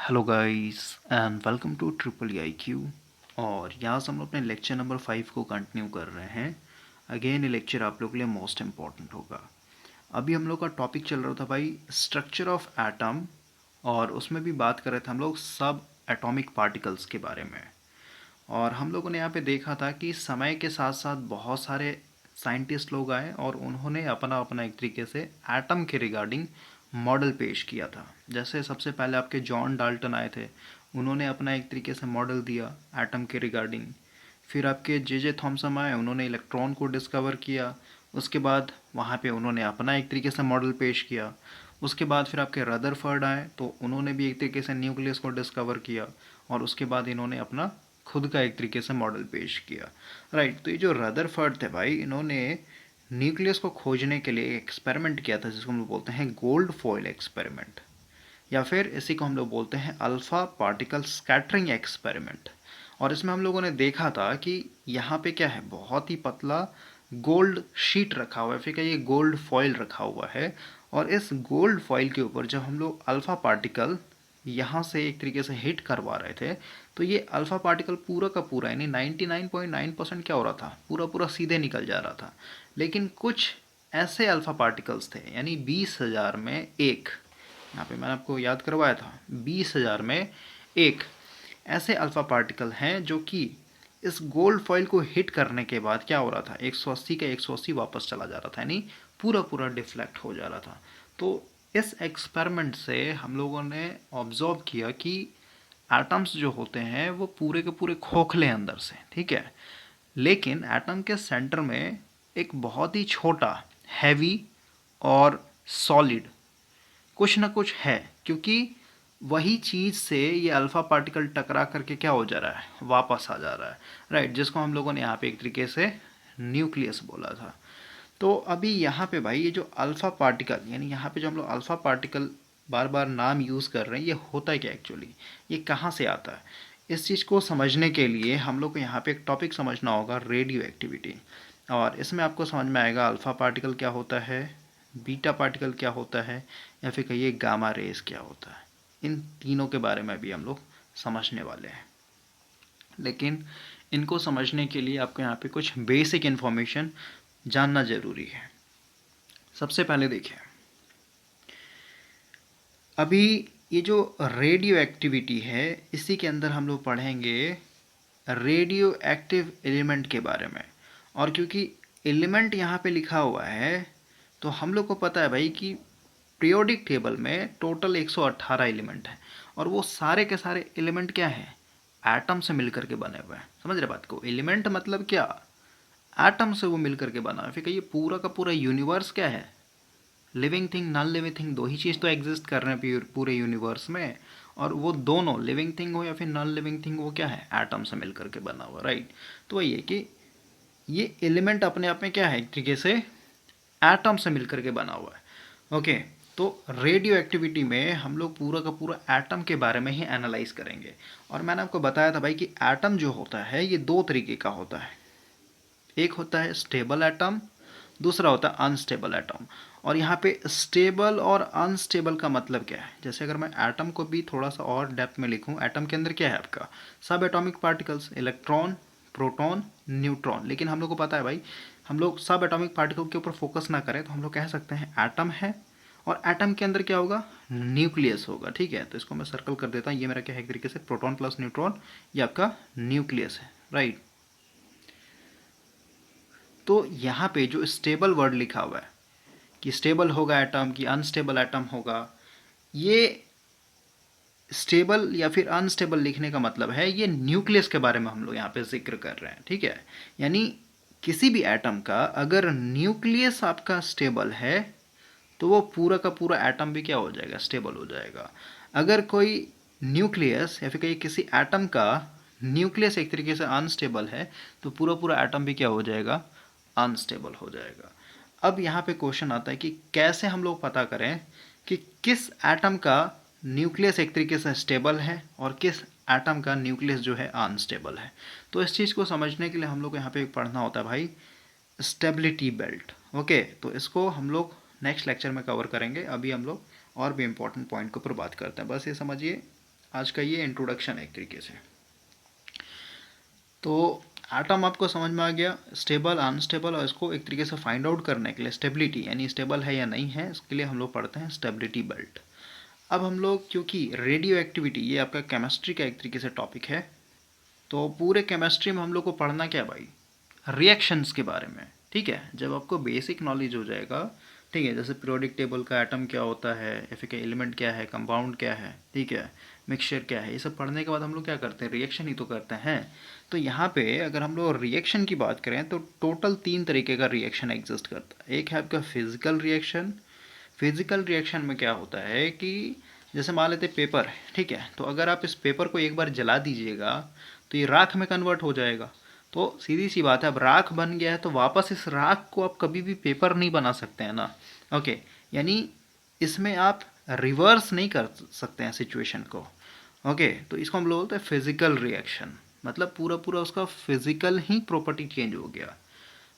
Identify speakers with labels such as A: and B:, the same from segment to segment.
A: Hello guys and welcome to triple I Q. और यहाँ से हम लोग अपने लेक्चर नंबर 5 को कंटिन्यू कर रहे हैं। अगेन ये लेक्चर आप लोगों के लिए मोस्ट इम्पॉर्टेंट होगा। अभी हम लोग का टॉपिक चल रहा था भाई स्ट्रक्चर ऑफ एटम, और उसमें भी बात कर रहे थे हम लोग सब एटॉमिक पार्टिकल्स के बारे में। और हम लोगों ने यहाँ पे देखा था कि समय के साथ साथ बहुत सारे साइंटिस्ट लोग आए और उन्होंने अपना अपना एक तरीके से एटम के रिगार्डिंग मॉडल पेश किया था। जैसे सबसे पहले आपके जॉन डाल्टन आए थे, उन्होंने अपना एक तरीके से मॉडल दिया एटम के रिगार्डिंग। फिर आपके जे थॉमसन आए, उन्होंने इलेक्ट्रॉन को डिस्कवर किया। उसके बाद वहाँ पे उन्होंने अपना एक तरीके से मॉडल पेश किया। उसके बाद फिर आपके रदरफर्ड आए, तो उन्होंने भी एक तरीके से न्यूक्लियस को डिस्कवर किया। और उसके बाद इन्होंने अपना खुद का एक तरीके से मॉडल पेश किया। राइट, तो ये जो रदरफर्ड थे भाई, इन्होंने न्यूक्लियस को खोजने के लिए एक्सपेरिमेंट किया था जिसको हम लोग बोलते हैं गोल्ड फॉइल एक्सपेरिमेंट, या फिर इसी को हम लोग बोलते हैं अल्फा पार्टिकल स्कैटरिंग एक्सपेरिमेंट। और इसमें हम लोगों ने देखा था कि यहाँ पे क्या है, बहुत ही पतला गोल्ड शीट रखा हुआ है, फिर क्या ये गोल्ड फॉइल रखा हुआ है। और इस गोल्ड फॉइल के ऊपर जब हम लोग अल्फा पार्टिकल यहाँ से एक तरीके से हिट करवा रहे थे, तो ये अल्फा पार्टिकल पूरा का पूरा यानी 99.9% क्या हो रहा था, पूरा पूरा सीधे निकल जा रहा था। लेकिन कुछ ऐसे अल्फा पार्टिकल्स थे, यानी 20,000 में एक, यहाँ पे मैंने आपको याद करवाया था 20,000 में एक ऐसे अल्फा पार्टिकल हैं जो कि इस गोल्ड फॉइल को हिट करने के बाद क्या हो रहा था, 180 का 180 वापस चला जा रहा था, यानी पूरा पूरा डिफ्लेक्ट हो जा रहा था। तो इस एक्सपेरिमेंट से हम लोगों ने ऑब्जर्व किया कि एटम्स जो होते हैं वो पूरे के पूरे खोखले अंदर से, ठीक है। लेकिन एटम के सेंटर में एक बहुत ही छोटा, हैवी और सॉलिड कुछ ना कुछ है, क्योंकि वही चीज़ से ये अल्फा पार्टिकल टकरा करके क्या हो जा रहा है, वापस आ जा रहा है। राइट, जिसको हम लोगों ने यहाँ पे एक तरीके से न्यूक्लियस बोला था। तो अभी यहाँ पे भाई ये जो अल्फा पार्टिकल, यानी यहाँ पे जो हम लोग अल्फा पार्टिकल बार बार नाम यूज़ कर रहे हैं, ये होता है क्या एक्चुअली, ये कहाँ से आता है, इस चीज़ को समझने के लिए हम लोग को यहाँ पे एक टॉपिक समझना होगा, रेडियो एक्टिविटी। और इसमें आपको समझ में आएगा अल्फा पार्टिकल क्या होता है, बीटा पार्टिकल क्या होता है, या फिर कहिए गामा रेस क्या होता है। इन तीनों के बारे में भी हम लोग समझने वाले हैं। लेकिन इनको समझने के लिए आपको यहाँ पे कुछ बेसिक इन्फॉर्मेशन जानना ज़रूरी है। सबसे पहले देखिए, अभी ये जो रेडियो एक्टिविटी है, इसी के अंदर हम लोग पढ़ेंगे रेडियो एक्टिव एलिमेंट के बारे में। और क्योंकि एलिमेंट यहाँ पे लिखा हुआ है, तो हम लोग को पता है भाई कि पीरियोडिक टेबल में टोटल 118 एलिमेंट हैं। और वो सारे के सारे एलिमेंट क्या हैं, एटम से मिलकर के बने हुए हैं। समझ रहे बात को, एलिमेंट मतलब क्या, एटम से वो मिलकर के बना है। फिर ये पूरा का पूरा यूनिवर्स क्या है, living thing non living thing, दो ही चीज़ तो एग्जिस्ट कर रहे हैं पूरे यूनिवर्स में। और वो दोनों लिविंग थिंग हो या फिर नॉन लिविंग थिंग, वो क्या है, एटम से मिलकर के बना हुआ। राइट, तो वही है कि ये एलिमेंट अपने आप में क्या है, एक तरीके से एटम से मिलकर के बना हुआ है। ओके, तो रेडियो एक्टिविटी में हम लोग पूरा का पूरा एटम के बारे में ही एनालाइज करेंगे। और मैंने आपको बताया था भाई कि एटम जो होता है ये दो तरीके का होता है, एक होता है स्टेबल एटम, दूसरा होता है अनस्टेबल एटम। और यहाँ पे स्टेबल और अनस्टेबल का मतलब क्या है, जैसे अगर मैं एटम को भी थोड़ा सा और डेप्थ में लिखूँ, एटम के अंदर क्या है आपका, सब atomic particles, electron, proton, neutron. लेकिन हम लोग को पता है भाई, हम लोग सब एटॉमिक पार्टिकल के ऊपर फोकस ना करें तो हम लोग कह सकते हैं एटम है, और एटम के अंदर क्या होगा, न्यूक्लियस होगा। ठीक है, तो इसको मैं सर्कल कर देता हूँ, ये मेरा क्या है, एक तरीके से प्रोटॉन प्लस न्यूट्रॉन, ये आपका न्यूक्लियस है। राइट, तो यहाँ पे जो स्टेबल वर्ड लिखा हुआ है कि स्टेबल होगा एटम कि अनस्टेबल एटम होगा, ये स्टेबल या फिर अनस्टेबल लिखने का मतलब है ये न्यूक्लियस के बारे में हम लोग यहाँ पे जिक्र कर रहे हैं। ठीक है, यानी किसी भी एटम का अगर न्यूक्लियस आपका स्टेबल है तो वो पूरा का पूरा एटम भी क्या हो जाएगा, स्टेबल हो जाएगा। अगर कोई न्यूक्लियस या फिर कहीं किसी एटम का न्यूक्लियस एक तरीके से अनस्टेबल है तो पूरा पूरा एटम भी क्या हो जाएगा, अनस्टेबल हो जाएगा। अब यहाँ पे क्वेश्चन आता है कि कैसे हम लोग पता करें कि किस एटम का न्यूक्लियस एक तरीके से स्टेबल है और किस एटम का न्यूक्लियस जो है अनस्टेबल है। तो इस चीज़ को समझने के लिए हम लोग यहाँ पे पढ़ना होता है भाई स्टेबिलिटी बेल्ट। ओके, तो इसको हम लोग नेक्स्ट लेक्चर में कवर करेंगे। अभी हम लोग और भी इम्पोर्टेंट पॉइंट के ऊपर बात करते हैं। बस ये समझिए, आज का ये इंट्रोडक्शन है एक तरीके से। तो एटम आपको समझ में आ गया, स्टेबल अनस्टेबल, और इसको एक तरीके से फाइंड आउट करने के लिए स्टेबिलिटी यानी स्टेबल है या नहीं है, इसके लिए हम लोग पढ़ते हैं स्टेबिलिटी बेल्ट। अब हम लोग, क्योंकि रेडियो एक्टिविटी ये आपका केमिस्ट्री का एक तरीके से टॉपिक है, तो पूरे केमिस्ट्री में हम लोग को पढ़ना क्या भाई, रिएक्शंस के बारे में। ठीक है, जब आपको बेसिक नॉलेज हो जाएगा, ठीक है, जैसे पीरियोडिक टेबल का एटम क्या होता है, या फिर एलिमेंट क्या है, कंपाउंड क्या है, ठीक है, मिक्सचर क्या है, ये सब पढ़ने के बाद हम लोग क्या करते हैं, रिएक्शन ही तो करते हैं। तो यहाँ पे अगर हम लोग रिएक्शन की बात करें तो टोटल 3 तरीके का रिएक्शन एग्जिस्ट करता है। एक है आपका फिजिकल रिएक्शन। फिजिकल रिएक्शन में क्या होता है कि जैसे मान लेते पेपर है, ठीक है, तो अगर आप इस पेपर को एक बार जला दीजिएगा तो ये राख में कन्वर्ट हो जाएगा। तो सीधी सी बात है, अब राख बन गया है तो वापस इस राख को आप कभी भी पेपर नहीं बना सकते हैं ना। ओके, यानी इसमें आप रिवर्स नहीं कर सकते हैं सिचुएशन को। ओके, तो इसको हम लोग बोलते हैं फिजिकल रिएक्शन, मतलब पूरा पूरा उसका फिजिकल ही प्रॉपर्टी चेंज हो गया,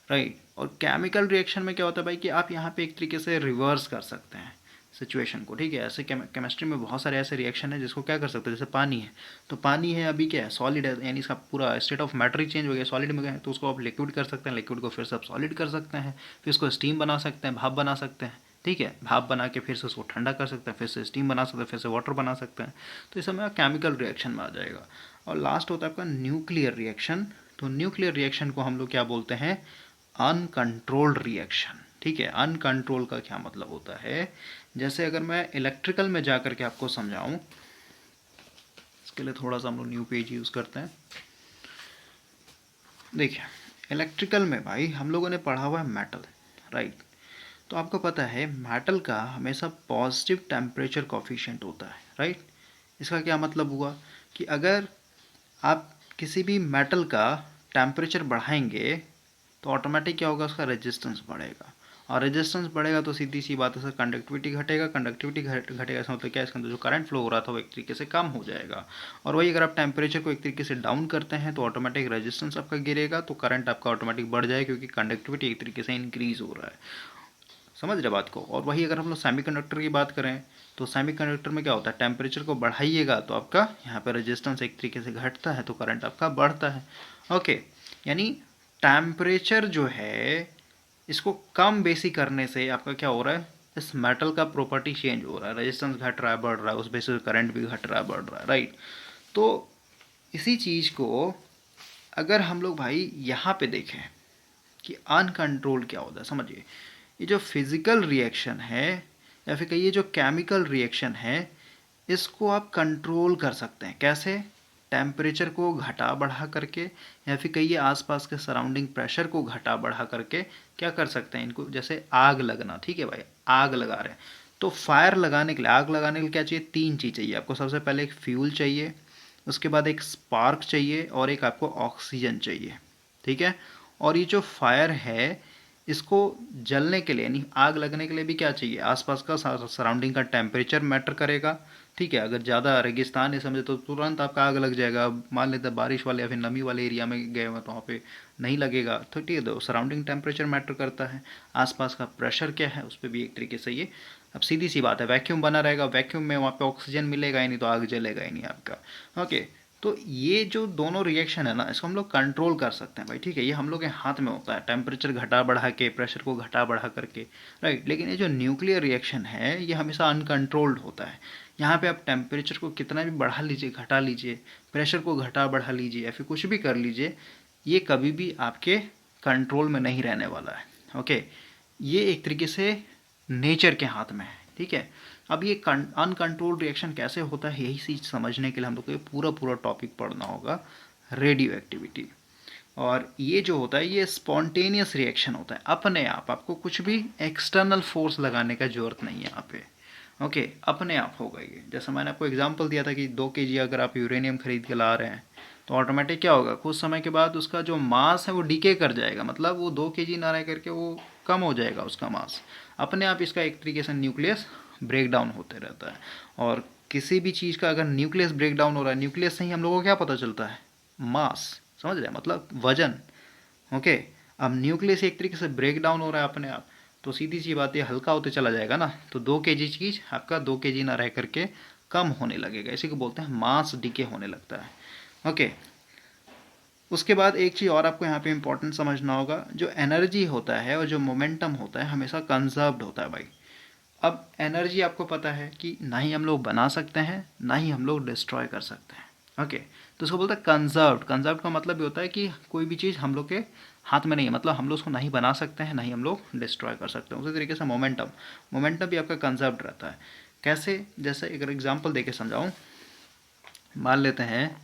A: राइट। और केमिकल रिएक्शन में क्या होता है भाई कि आप यहाँ पे एक तरीके से रिवर्स कर सकते हैं सिचुएशन को। ठीक है, ऐसे केमिस्ट्री में बहुत सारे ऐसे रिएक्शन है जिसको क्या कर सकते हैं, जैसे पानी है, तो पानी है अभी क्या है, सॉलिड है, यानी इसका पूरा state of matter he change हो गया, सॉलिड में गए, तो उसको आप लिक्विड कर सकते हैं, लिक्विड को फिर से आप सॉलिड कर सकते हैं, फिर उसको स्टीम बना सकते हैं, भाप बना सकते हैं। ठीक है, भाप बना के फिर से उसको ठंडा कर सकते हैं, फिर से स्टीम बना सकते हैं, फिर से वाटर बना सकते हैं। तो इस समय केमिकल रिएक्शन में आ जाएगा। और लास्ट होता है आपका न्यूक्लियर रिएक्शन। तो न्यूक्लियर रिएक्शन को हम लोग क्या बोलते हैं, अनकंट्रोल्ड रिएक्शन। ठीक है, अनकंट्रोल का क्या मतलब होता है, जैसे अगर मैं इलेक्ट्रिकल में जाकर के आपको समझाऊं, इसके लिए थोड़ा सा हम लोग न्यू पेज यूज़ करते हैं। देखिए, इलेक्ट्रिकल में भाई हम लोगों ने पढ़ा हुआ है मेटल, राइट। तो आपको पता है मेटल का हमेशा पॉजिटिव टेम्परेचर कॉफिशिएंट होता है, राइट। इसका क्या मतलब हुआ कि अगर आप किसी भी मेटल का टेम्परेचर बढ़ाएंगे तो ऑटोमेटिक क्या होगा, उसका रेजिस्टेंस बढ़ेगा, और रेजिस्टेंस बढ़ेगा तो सीधी सी बात है सर, कंडक्टिविटी घटेगा, कंडक्टिविटी घटेगा, इसका मतलब क्या है, इसके अंदर जो करंट फ्लो हो रहा था वो एक तरीके से कम हो जाएगा। और वही अगर आप टेम्परेचर को एक तरीके से डाउन करते हैं तो ऑटोमेटिक रेजिस्टेंस आपका गिरेगा, तो करंट आपका ऑटोमेटिक बढ़ जाएगा, क्योंकि कंडक्टिविटी एक तरीके से इंक्रीज हो रहा है। समझ रहे बात को। और वही अगर हम लोग सेमीकंडक्टर की बात करें तो सेमीकंडक्टर में क्या होता है, टेम्परेचर को बढ़ाइएगा तो आपका यहाँ पर रेजिस्टेंस एक तरीके से घटता है, तो करंट आपका बढ़ता है। ओके, यानी टेम्परेचर जो है इसको कम बेसी करने से आपका क्या हो रहा है, इस मेटल का प्रॉपर्टी चेंज हो रहा है, रेजिस्टेंस घट रहा है, बढ़ रहा है, उस बेसिस करंट भी घट रहा है, बढ़ रहा है, राइट। तो इसी चीज़ को अगर हम लोग भाई यहाँ पे देखें कि अनकंट्रोल क्या होता है, समझिए, ये जो फिजिकल रिएक्शन है या फिर कहिए जो केमिकल रिएक्शन है, इसको आप कंट्रोल कर सकते हैं। कैसे, टेम्परेचर को घटा बढ़ा करके, या फिर कहिए आसपास के सराउंडिंग प्रेशर को घटा बढ़ा करके क्या कर सकते हैं इनको, जैसे आग लगना। ठीक है भाई, आग लगा रहे हैं तो फायर लगाने के लिए, आग लगाने के लिए क्या चाहिए, 3 चीज़ चाहिए आपको। सबसे पहले एक फ्यूल चाहिए, उसके बाद एक स्पार्क चाहिए, और एक आपको ऑक्सीजन चाहिए। ठीक है, और ये जो फायर है इसको जलने के लिए यानी आग लगने के लिए भी क्या चाहिए, आसपास का सराउंडिंग का टेम्परेचर मैटर करेगा। ठीक है, अगर ज़्यादा रेगिस्तान है समझे तो तुरंत आपका आग लग जाएगा। मान लेते हैं बारिश वाले या फिर नमी वाले एरिया में गए हुए तो वहाँ पे नहीं लगेगा। तो ठीक है, तो सराउंडिंग टेम्परेचर मैटर करता है, आसपास का प्रेशर क्या है उस पर भी एक तरीके से ये। अब सीधी सी बात है, वैक्यूम बना रहेगा, वैक्यूम में वहाँ पे ऑक्सीजन मिलेगा ही नहीं तो आग जलेगा ही नहीं आपका। ओके, तो ये जो दोनों रिएक्शन है ना, इसको हम लोग कंट्रोल कर सकते हैं भाई। ठीक है, ये हम लोग के हाथ में होता है, टेम्परेचर घटा बढ़ा के, प्रेशर को घटा बढ़ा करके, राइट। लेकिन ये जो न्यूक्लियर रिएक्शन है ये हमेशा अनकंट्रोल्ड होता है। यहाँ पे आप टेम्परेचर को कितना भी बढ़ा लीजिए, घटा लीजिए, प्रेशर को घटा बढ़ा लीजिए, या फिर कुछ भी कर लीजिए, ये कभी भी आपके कंट्रोल में नहीं रहने वाला है। ओके, ये एक तरीके से नेचर के हाथ में है। ठीक है, अब ये अनकंट्रोल्ड रिएक्शन कैसे होता है, यही चीज़ समझने के लिए हम लोग को ये पूरा पूरा टॉपिक पढ़ना होगा, रेडियो एक्टिविटी। और ये जो होता है ये स्पॉन्टेनियस रिएक्शन होता है, अपने आप, आपको कुछ भी एक्सटर्नल फोर्स लगाने का जरूरत नहीं है यहाँ पे। ओके, अपने आप होगा ये। जैसे मैंने आपको एग्जांपल दिया था कि 2 kg अगर आप यूरेनियम खरीद के ला रहे हैं तो ऑटोमेटिक क्या होगा, कुछ समय के बाद उसका जो मास है वो डीके कर जाएगा, मतलब वो 2 kg ना रह करके वो कम हो जाएगा उसका मास। अपने आप इसका एक तरीके से न्यूक्लियस ब्रेक डाउन होते रहता है। और किसी भी चीज़ का अगर न्यूक्लियस ब्रेक डाउन हो रहा है, न्यूक्लियस से ही हम लोगों को क्या पता चलता है, मास, समझ रहे हैं, मतलब वजन। ओके, अब न्यूक्लियस एक तरीके से ब्रेक डाउन हो रहा है अपने आप, तो सीधी सी बात है हल्का होते चला जाएगा ना, तो 2 kg चीज़ आपका 2 kg ना रह करके कम होने लगेगा, इसी को बोलते हैं मास डीके होने लगता है। ओके, उसके बाद एक चीज़ और आपको यहाँ पे इंपॉर्टेंट समझना होगा, जो एनर्जी होता है और जो मोमेंटम होता है हमेशा कंजर्व्ड होता है भाई। अब एनर्जी आपको पता है कि ना ही हम लोग बना सकते हैं ना ही हम लोग डिस्ट्रॉय कर सकते हैं। ओके, तो उसको बोलते हैं कंजर्व्ड। कंजर्व्ड का मतलब ये होता है कि कोई भी चीज़ हम लोग के हाथ में नहीं है, मतलब हम लोग उसको ना ही बना सकते हैं ना ही हम लोग डिस्ट्रॉय कर सकते हैं। उसी तरीके से मोमेंटम, मोमेंटम भी आपका कंजर्व्ड रहता है। कैसे, जैसे अगर एग्जाम्पल दे के समझाऊँ, मान लेते हैं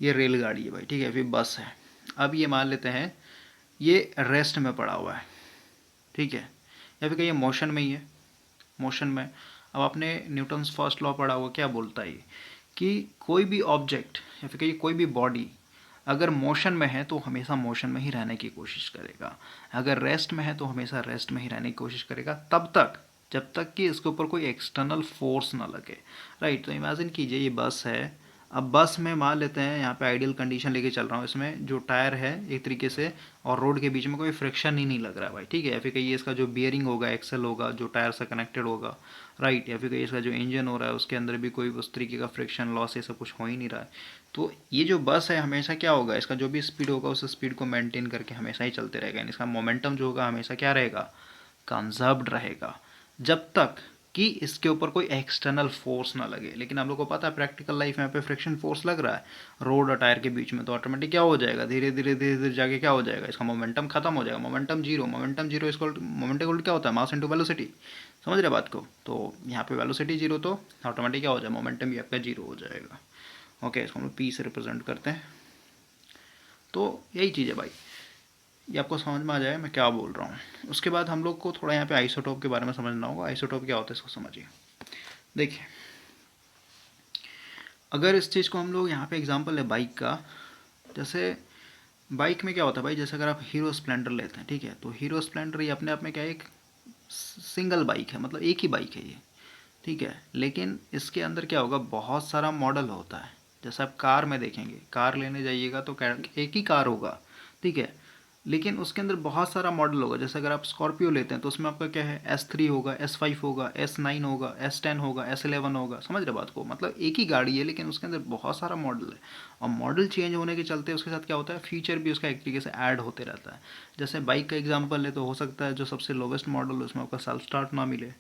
A: ये रेलगाड़ी है भाई, ठीक है, फिर बस है। अब ये मान लेते हैं ये रेस्ट में पड़ा हुआ है, ठीक है, या फिर कहीं मोशन में ही है, मोशन में। अब आपने न्यूटन्स फर्स्ट लॉ पढ़ा हुआ, क्या बोलता है ये, कि कोई भी ऑब्जेक्ट या फिर कहीं कोई भी बॉडी अगर मोशन में है तो हमेशा मोशन में ही रहने की कोशिश करेगा, अगर रेस्ट में है तो हमेशा रेस्ट में ही रहने की कोशिश करेगा, तब तक जब तक कि इसके ऊपर कोई एक्सटर्नल फोर्स ना लगे। राइट, तो इमेजिन कीजिए ये बस है। अब बस में मान लेते हैं यहाँ पे आइडियल कंडीशन लेके चल रहा हूँ, इसमें जो टायर है एक तरीके से और रोड के बीच में कोई फ्रिक्शन ही नहीं लग रहा है भाई, ठीक है, या फिर कहीं इसका जो बियरिंग होगा, एक्सल होगा जो टायर से कनेक्टेड होगा, राइट, या फिर कहीं इसका जो इंजन हो रहा है उसके अंदर भी कोई उस तरीके का फ्रिक्शन लॉस ये सब कुछ हो ही नहीं रहा है। तो ये जो बस है हमेशा क्या होगा, इसका जो भी स्पीड होगा उस स्पीड को मेंटेन करके हमेशा ही चलते रहेगा, इसका मोमेंटम जो होगा हमेशा क्या रहेगा, कंजर्व्ड रहेगा, जब तक कि इसके ऊपर कोई एक्सटर्नल फोर्स ना लगे। लेकिन हम लोग को पता है प्रैक्टिकल लाइफ में यहाँ पे फ्रिक्शन फोर्स लग रहा है रोड और टायर के बीच में, तो ऑटोमेटिक क्या हो जाएगा, धीरे धीरे धीरे धीरे जाके क्या हो जाएगा, इसका मोमेंटम खत्म हो जाएगा, मोमेंटम जीरो। मोमेंटम जीरो, इसको मोमेंटम क्या होता है, मास इंटू वेलोसिटी, समझ रहे बात को। तो यहाँ पे वेलोसिटी जीरो तो ऑटोमेटिक क्या हो जाएगा, मोमेंटम भी आपका जीरो हो जाएगा। ओके, इसको हम लोग पी से रिप्रेजेंट करते हैं। तो यही चीज़ है भाई, ये आपको समझ में आ जाए मैं क्या बोल रहा हूँ। उसके बाद हम लोग को थोड़ा यहाँ पे आइसोटोप के बारे में समझना होगा। आइसोटोप क्या होता है इसको समझिए। देखिए, अगर इस चीज़ को हम लोग यहाँ पे एग्जांपल है बाइक का, जैसे बाइक में क्या होता है भाई, जैसे अगर आप हीरो स्प्लेंडर लेते हैं, ठीक है, तो हीरो स्प्लेंडर ये अपने आप में क्या है, एक सिंगल बाइक है, मतलब एक ही बाइक है ये, ठीक है। लेकिन इसके अंदर क्या होगा, बहुत सारा मॉडल होता है। जैसे आप कार में देखेंगे, कार लेने जाइएगा तो एक ही कार होगा, ठीक है, लेकिन उसके अंदर बहुत सारा मॉडल होगा। जैसे अगर आप स्कॉर्पियो लेते हैं तो उसमें आपका क्या है, S3 होगा, S5 होगा, S9 होगा, S10 होगा, S11 होगा, समझ रहे बात को, मतलब एक ही गाड़ी है लेकिन उसके अंदर बहुत सारा मॉडल है। और मॉडल चेंज होने के चलते उसके साथ क्या होता है, फीचर भी उसका एक तरीके से ऐड होते रहता है। जैसे बाइक का एग्जाम्पल है तो हो सकता है जो सबसे लोवेस्ट मॉडल उसमें आपका सेल्फ स्टार्ट ना मिले,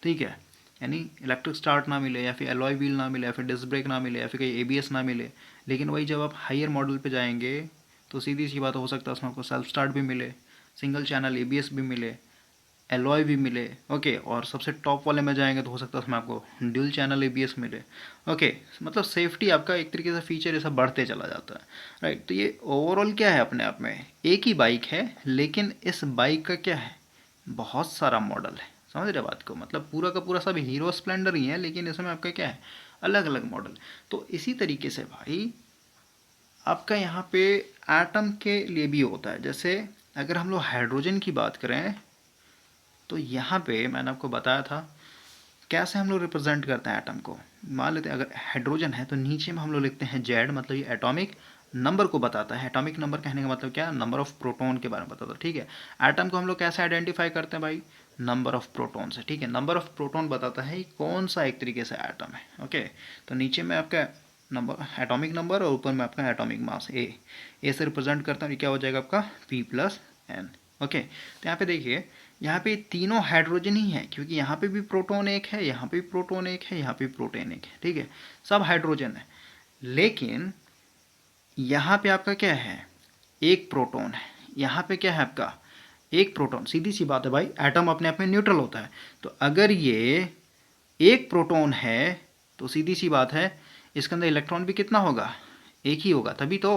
A: ठीक है, यानी इलेक्ट्रिक स्टार्ट ना मिले, या फिर एलॉय व्हील ना मिले, या फिर डिस्क ब्रेक ना मिले, या फिर कहीं ABS ना मिले। लेकिन वही जब आप हायर मॉडल पे जाएंगे तो सीधी सी बात, हो सकता है उसमें आपको सेल्फ स्टार्ट भी मिले, सिंगल चैनल ABS भी मिले, एलॉय भी मिले। ओके, और सबसे टॉप वाले में जाएंगे तो हो सकता है उसमें आपको ड्यूल चैनल ABS मिले। ओके, मतलब सेफ्टी आपका एक तरीके से फीचर ऐसा बढ़ते चला जाता है। राइट, तो ये ओवरऑल क्या है, अपने आप में एक ही बाइक है लेकिन इस बाइक का क्या है, बहुत सारा मॉडल है, समझ रहे बात को, मतलब पूरा का पूरा सब हीरो स्प्लेंडर ही है लेकिन इसमें आपका क्या है, अलग अलग मॉडल। तो इसी तरीके से भाई आपका यहाँ पे एटम के लिए भी होता है। जैसे अगर हम लोग हाइड्रोजन की बात करें तो यहाँ पे मैंने आपको बताया था कैसे हम लोग रिप्रेजेंट करते हैं एटम को। मान लेते हैं अगर हाइड्रोजन है तो नीचे में हम लोग लिखते हैं जेड, मतलब ये एटॉमिक नंबर को बताता है। एटॉमिक नंबर कहने का मतलब क्या, नंबर ऑफ प्रोटॉन के बारे में बताता है, ठीक है। एटम को हम लोग कैसे आइडेंटिफाई करते हैं भाई, नंबर ऑफ प्रोटॉन से, ठीक है। नंबर ऑफ प्रोटॉन बताता है कौन सा एक तरीके से एटम है। ओके, तो नीचे में आपका नंबर एटॉमिक नंबर और ऊपर में आपका एटॉमिक मास ए से रिप्रेजेंट करता है, क्या हो जाएगा आपका P+N। ओके, तो यहाँ पे देखिए, यहाँ पे तीनों हाइड्रोजन ही है क्योंकि यहाँ पे भी प्रोटॉन एक है, यहाँ पे भी प्रोटॉन एक है, यहाँ पे भी प्रोटॉन एक है, ठीक है, सब हाइड्रोजन है। लेकिन यहाँ पे आपका क्या है, एक प्रोटॉन है, यहाँ पे क्या है आपका एक प्रोटॉन। सीधी सी बात है भाई, एटम अपने आप में न्यूट्रल होता है, तो अगर ये एक प्रोटॉन है तो सीधी सी बात है इसके अंदर इलेक्ट्रॉन भी कितना होगा, एक ही होगा, तभी तो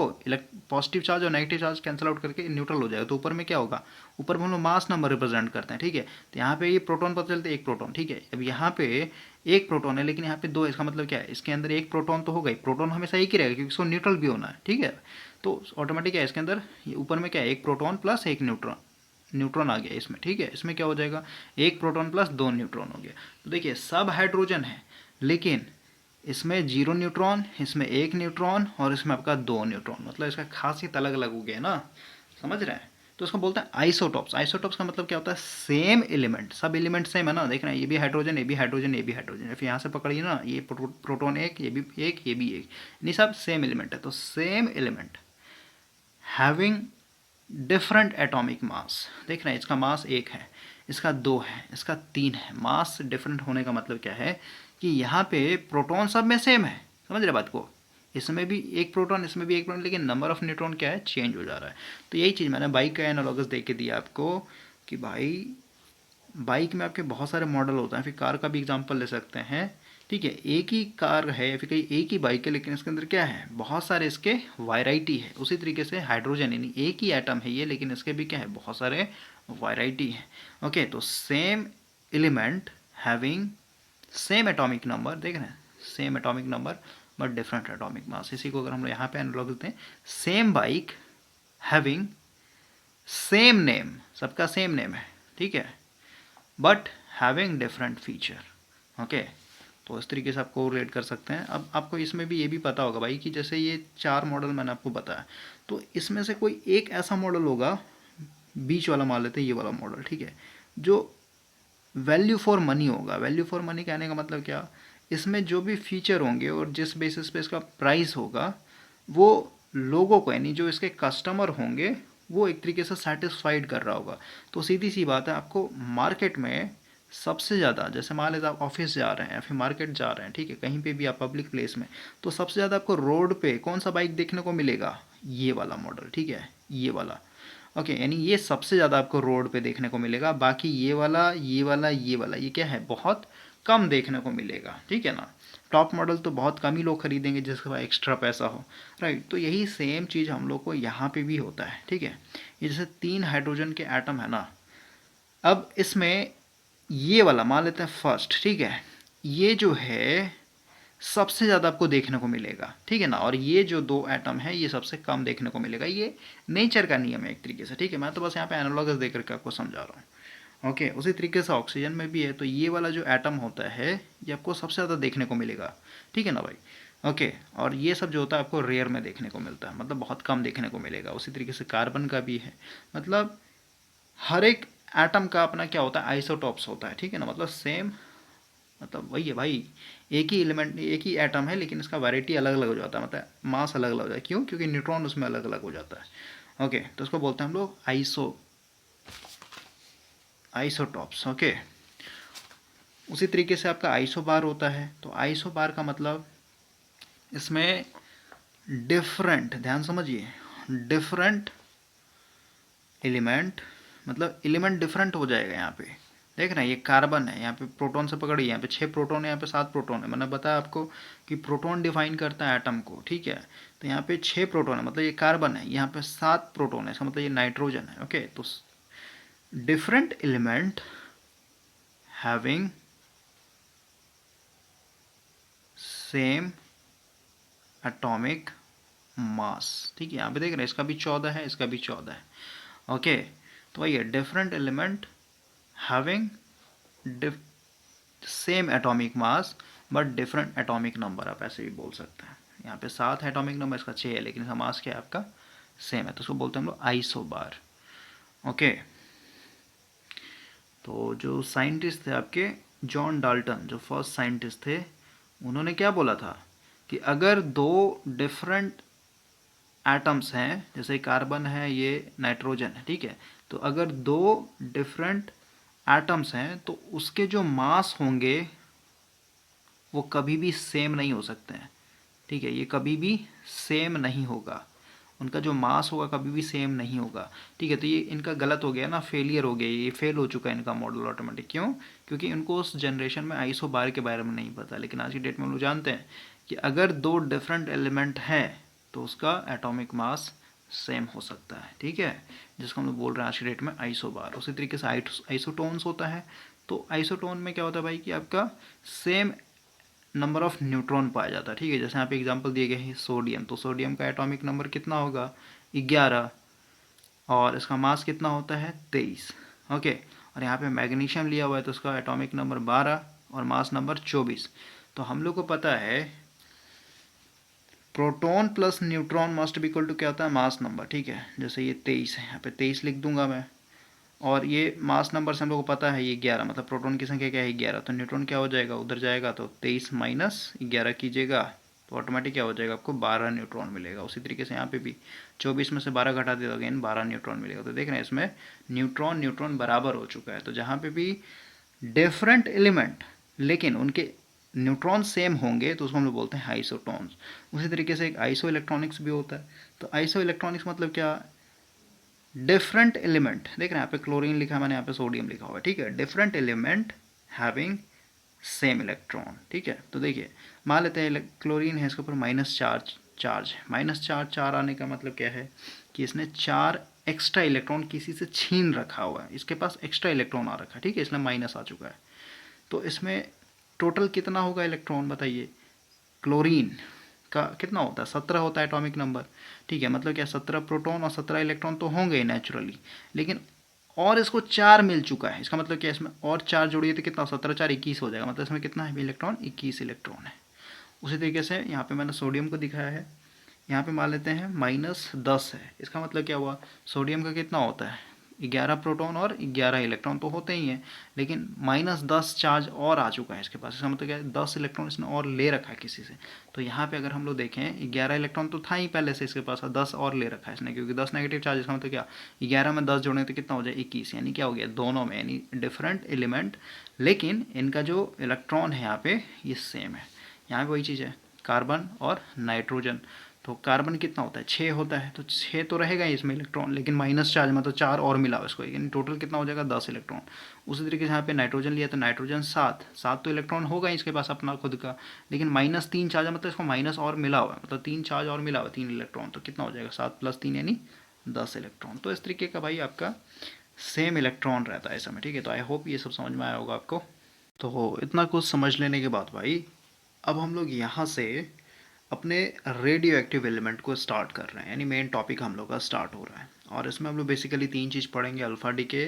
A: पॉजिटिव चार्ज और नेगेटिव चार्ज कैंसिल आउट करके न्यूट्रल हो जाएगा। तो ऊपर में क्या होगा, ऊपर में हम लोग मास नंबर रिप्रेजेंट करते हैं, ठीक है। तो यहाँ पे ये प्रोटॉन पता चलते एक प्रोटॉन, ठीक है। अब यहाँ पे एक प्रोटॉन है लेकिन यहाँ पे दो, इसका मतलब क्या है, इसके अंदर एक प्रोटॉन तो होगा ही, प्रोटॉन हमेशा एक ही रहेगा क्योंकि इसको न्यूट्रल भी होना है, ठीक है। तो ऑटोमेटिक है इसके अंदर ऊपर में क्या है, एक प्रोटॉन प्लस एक न्यूट्रॉन, न्यूट्रॉन आ गया इसमें, ठीक है। इसमें क्या हो जाएगा, एक प्रोटॉन प्लस दो न्यूट्रॉन हो गया। तो देखिए सब हाइड्रोजन है लेकिन इसमें 0 न्यूट्रॉन, इसमें 1 न्यूट्रॉन और इसमें आपका 2 न्यूट्रॉन, मतलब इसका खासियत अलग अलग हो गया ना, समझ रहे हैं। तो उसको बोलते हैं आइसोटॉप्स। आइसोटॉप्स का मतलब क्या होता है, सेम एलिमेंट, सब एलिमेंट सेम है ना, देखना ये भी हाइड्रोजन, ये भी हाइड्रोजन, ये भी हाइड्रोजन, फिर यहाँ से पकड़िए ना, ये प्रोटॉन एक, ये भी एक, ये भी एक, नहीं सब सेम एलिमेंट है। तो same element having different atomic mass, देख रहे हैं इसका मास एक है, इसका दो है, इसका तीन है। मास डिफरेंट होने का मतलब क्या है कि यहाँ पे प्रोटॉन सब में सेम है, समझ रहे बात को, इसमें भी एक प्रोटॉन, इसमें भी एक प्रोटॉन, लेकिन नंबर ऑफ न्यूट्रॉन क्या है, चेंज हो जा रहा है। तो यही चीज़ मैंने बाइक का एनालॉगस दे के दिया आपको कि भाई बाइक में आपके बहुत सारे मॉडल होते हैं, फिर कार का भी एग्जांपल ले सकते हैं, ठीक है, एक ही कार है या फिर कहीं एक ही बाइक है, लेकिन इसके अंदर क्या है, बहुत सारे इसके वैरायटी है। उसी तरीके से हाइड्रोजन यानी एक ही एटम है ये, लेकिन इसके भी क्या है, बहुत सारे वैरायटी है। ओके, तो same element having same atomic number, देख रहे हैं, same atomic number but different atomic mass. इसी को अगर हम लोग यहाँ पे एनालॉग देते हैं, same bike having same name, सबका सेम नेम है, ठीक है, but having different feature. Okay, तो इस तरीके से आपको रिलेट कर सकते हैं। अब आपको इसमें भी ये भी पता होगा भाई कि जैसे ये चार मॉडल मैंने आपको बताया, तो इसमें से कोई एक ऐसा मॉडल होगा, बीच वाला मान लेते हैं ये वाला मॉडल, ठीक है, जो वैल्यू फॉर मनी होगा। वैल्यू फॉर मनी कहने का मतलब क्या, इसमें जो भी फीचर होंगे और जिस बेसिस पे इसका प्राइस होगा, वो लोगों को यानी जो इसके कस्टमर होंगे वो एक तरीके से सेटिस्फाइड कर रहा होगा। तो सीधी सी बात है, आपको मार्केट में सबसे ज़्यादा, जैसे मान लीजिए आप ऑफिस जा रहे हैं या फिर मार्केट जा रहे हैं, ठीक है, कहीं पे भी आप पब्लिक प्लेस में, तो सबसे ज़्यादा आपको रोड पे कौन सा बाइक देखने को मिलेगा, ये वाला मॉडल, ठीक है, ये वाला। ओके, यानी ये सबसे ज़्यादा आपको रोड पे देखने को मिलेगा, बाकी ये वाला, ये वाला, ये वाला, ये क्या है, बहुत कम देखने को मिलेगा, ठीक है ना। टॉप मॉडल तो बहुत कम ही लोग खरीदेंगे जिसके पास एक्स्ट्रा पैसा हो, राइट। तो यही सेम चीज़ हम लोग को यहाँ पे भी होता है, ठीक है। ये जैसे 3 हाइड्रोजन के एटम है ना, अब इसमें ये वाला मान लेते हैं फर्स्ट, ठीक है, ये जो है सबसे ज़्यादा आपको देखने को मिलेगा, ठीक है ना, और ये जो दो एटम है ये सबसे कम देखने को मिलेगा। ये नेचर का नियम है एक तरीके से, ठीक है, मैं तो बस यहाँ पे एनालॉगस दे करके आपको समझा रहा हूँ। ओके, उसी तरीके से ऑक्सीजन में भी है, तो ये वाला जो एटम होता है ये आपको सबसे ज़्यादा देखने को मिलेगा, ठीक है ना भाई। ओके, और ये सब जो होता है आपको रेयर में देखने को मिलता है, मतलब बहुत कम देखने को मिलेगा। उसी तरीके से कार्बन का भी है, मतलब हर एक एटम का अपना क्या होता है, आइसोटॉप्स होता है, ठीक है ना, मतलब सेम, मतलब वही है भाई, एक ही एलिमेंट, एक ही एटम है, लेकिन इसका वैरायटी अलग अलग हो जाता है, मतलब मास अलग अलग हो जाता है। क्यों, क्योंकि न्यूट्रॉन उसमें अलग अलग हो जाता है। ओके, तो उसको बोलते हैं हम लोग आइसोटॉप्स। ओके, उसी तरीके से आपका आइसोबार होता है। तो आइसोबार का मतलब इसमें डिफरेंट, ध्यान समझिए, डिफरेंट एलिमेंट, मतलब एलिमेंट डिफरेंट हो जाएगा यहाँ पे। देख रहे हैं, ये कार्बन है, यहाँ पे प्रोटॉन से पकड़िए, यहाँ पे 6 प्रोटॉन है, यहाँ पे 7 प्रोटॉन है। मैंने बताया आपको कि प्रोटॉन डिफाइन करता है एटम को, ठीक है। तो यहाँ पे 6 प्रोटॉन है, मतलब ये कार्बन है, यहाँ पे 7 प्रोटॉन है, इसका मतलब ये नाइट्रोजन है। ओके, तो different element having same atomic mass, ठीक है, यहाँ पे देख रहे हैं, इसका भी 14 है, इसका भी 14 है। ओके, तो वही है, different element having same atomic mass but different atomic number, आप ऐसे भी बोल सकते हैं। यहाँ पे 7 एटॉमिक नंबर, इसका 6 है, लेकिन इसका मास क्या है आपका, सेम है, तो उसको बोलते हैं हम लोग आइसोबार। ओके, तो जो साइंटिस्ट थे आपके जॉन डाल्टन, जो फर्स्ट साइंटिस्ट थे, उन्होंने क्या बोला था कि अगर दो डिफरेंट एटम्स हैं, जैसे कार्बन है, ये नाइट्रोजन है, ठीक है, तो अगर दो डिफरेंट एटम्स हैं तो उसके जो मास होंगे वो कभी भी सेम नहीं हो सकते हैं, ठीक है, ये कभी भी सेम नहीं होगा, उनका जो मास होगा कभी भी सेम नहीं होगा, ठीक है। तो ये इनका गलत हो गया ना, फेलियर हो गया, ये फेल हो चुका है इनका मॉडल ऑटोमेटिक। क्यों, क्योंकि इनको उस जनरेशन में आइसोबार के बारे में नहीं पता, लेकिन आज की डेट में हम लोग जानते हैं कि अगर दो डिफरेंट एलिमेंट हैं तो उसका एटॉमिक मास सेम हो सकता है, ठीक है, जिसको हम लोग बोल रहे हैं आज की डेट में आइसोबार। उसी तरीके से आइसोटोन्स होता है। तो आइसोटोन में क्या होता है भाई कि आपका सेम नंबर ऑफ न्यूट्रॉन पाया जाता है, ठीक है। जैसे यहाँ पे एग्जांपल दिए गए हैं सोडियम, तो सोडियम का एटॉमिक नंबर कितना होगा, 11, और इसका मास कितना होता है, 23। ओके, और यहाँ पे मैग्नीशियम लिया हुआ है तो उसका एटॉमिक नंबर 12 और मास नंबर 24। तो हम लोग को पता है प्रोटॉन प्लस न्यूट्रॉन मस्ट भी इक्वल टू क्या होता है, मास नंबर, ठीक है। जैसे ये 23 है, यहाँ पे 23 लिख दूंगा मैं, और ये मास नंबर से हम लोग को पता है ये 11, मतलब प्रोटॉन की संख्या क्या है 11, तो न्यूट्रॉन क्या हो जाएगा, उधर जाएगा तो 23 माइनस 11 कीजिएगा तो ऑटोमेटिक क्या हो जाएगा, आपको 12 न्यूट्रॉन मिलेगा। उसी तरीके से यहाँ पे भी 24 में से 12 घटा दिया तो अगेन 12 न्यूट्रॉन मिलेगा। तो देख रहे हैं इसमें न्यूट्रॉन न्यूट्रॉन बराबर हो चुका है। तो जहाँ पे भी डिफरेंट एलिमेंट लेकिन उनके न्यूट्रॉन सेम होंगे तो उसको हम लोग बोलते हैं आइसोटॉन्स। उसी तरीके से एक आइसो इलेक्ट्रॉनिक्स भी होता है। तो आइसो इलेक्ट्रॉनिक्स मतलब क्या, डिफरेंट एलिमेंट, देख रहे हैं यहाँ पे क्लोरीन लिखा है मैंने, यहाँ पे सोडियम लिखा हुआ है, ठीक है। Different element having same electron, ठीक है। तो देखिए मान लेते हैं क्लोरीन है, इसके ऊपर -4 चार्ज है। -4 आने का मतलब क्या है कि इसने 4 एक्स्ट्रा इलेक्ट्रॉन किसी से छीन रखा हुआ है, इसके पास एक्स्ट्रा इलेक्ट्रॉन आ रखा है, ठीक है, इसलिए माइनस आ चुका है। तो इसमें टोटल कितना होगा इलेक्ट्रॉन बताइए, क्लोरीन का कितना होता है, 17 होता है एटॉमिक नंबर, ठीक है। मतलब क्या 17 प्रोटॉन और 17 इलेक्ट्रॉन तो होंगे ही नेचुरली, लेकिन और इसको 4 मिल चुका है, इसका मतलब क्या इसमें और 4 जोड़िए तो कितना, 17 4 21 हो जाएगा, मतलब इसमें कितना है इलेक्ट्रॉन, 21 इलेक्ट्रॉन है। उसी तरीके से यहाँ पे मैंने सोडियम को दिखाया है, यहाँ पे मान लेते हैं -10 है, इसका मतलब क्या हुआ, सोडियम का कितना होता है 11 प्रोटॉन और 11 इलेक्ट्रॉन तो होते ही हैं, लेकिन -10 चार्ज और आ चुका है इसके पास, इसका मतलब क्या है 10 इलेक्ट्रॉन इसने और ले रखा है किसी से। तो यहाँ पे अगर हम लोग देखें 11 इलेक्ट्रॉन तो था ही पहले से इसके पास, 10 और ले रखा है इसने, क्योंकि 10 नेगेटिव चार्ज, इसका मतलब क्या 11 में 10 जोड़ें तो कितना हो जाए 21, यानी क्या हो गया दोनों में, यानी डिफरेंट एलिमेंट लेकिन इनका जो इलेक्ट्रॉन है यहाँ पे ये सेम है। यहाँ पे वही चीज़ है, कार्बन और नाइट्रोजन, तो कार्बन कितना होता है 6 होता है, तो 6 तो रहेगा ही इसमें इलेक्ट्रॉन, लेकिन माइनस चार्ज मतलब 4 और मिला इसको, यानी टोटल कितना हो जाएगा 10 इलेक्ट्रॉन। उसी तरीके से यहाँ पे नाइट्रोजन लिया तो नाइट्रोजन 7 तो इलेक्ट्रॉन होगा ही इसके पास अपना खुद का, लेकिन -3 चार्ज मतलब इसको माइनस और मिला हुआ है, मतलब 3 चार्ज और मिला हुआ 3 इलेक्ट्रॉन, तो कितना हो जाएगा 7 + 3 यानी 10 इलेक्ट्रॉन। तो इस तरीके का भाई आपका सेम इलेक्ट्रॉन रहता है इसमें, ठीक है। तो आई होप ये सब समझ में आया होगा आपको। तो इतना कुछ समझ लेने के बाद भाई अब हम लोग यहाँ से अपने रेडियो एक्टिव एलिमेंट को स्टार्ट कर रहे हैं, यानी मेन टॉपिक हम लोग का स्टार्ट हो रहा है। और इसमें हम लोग बेसिकली 3 चीज़ पढ़ेंगे, अल्फ़ा डीके,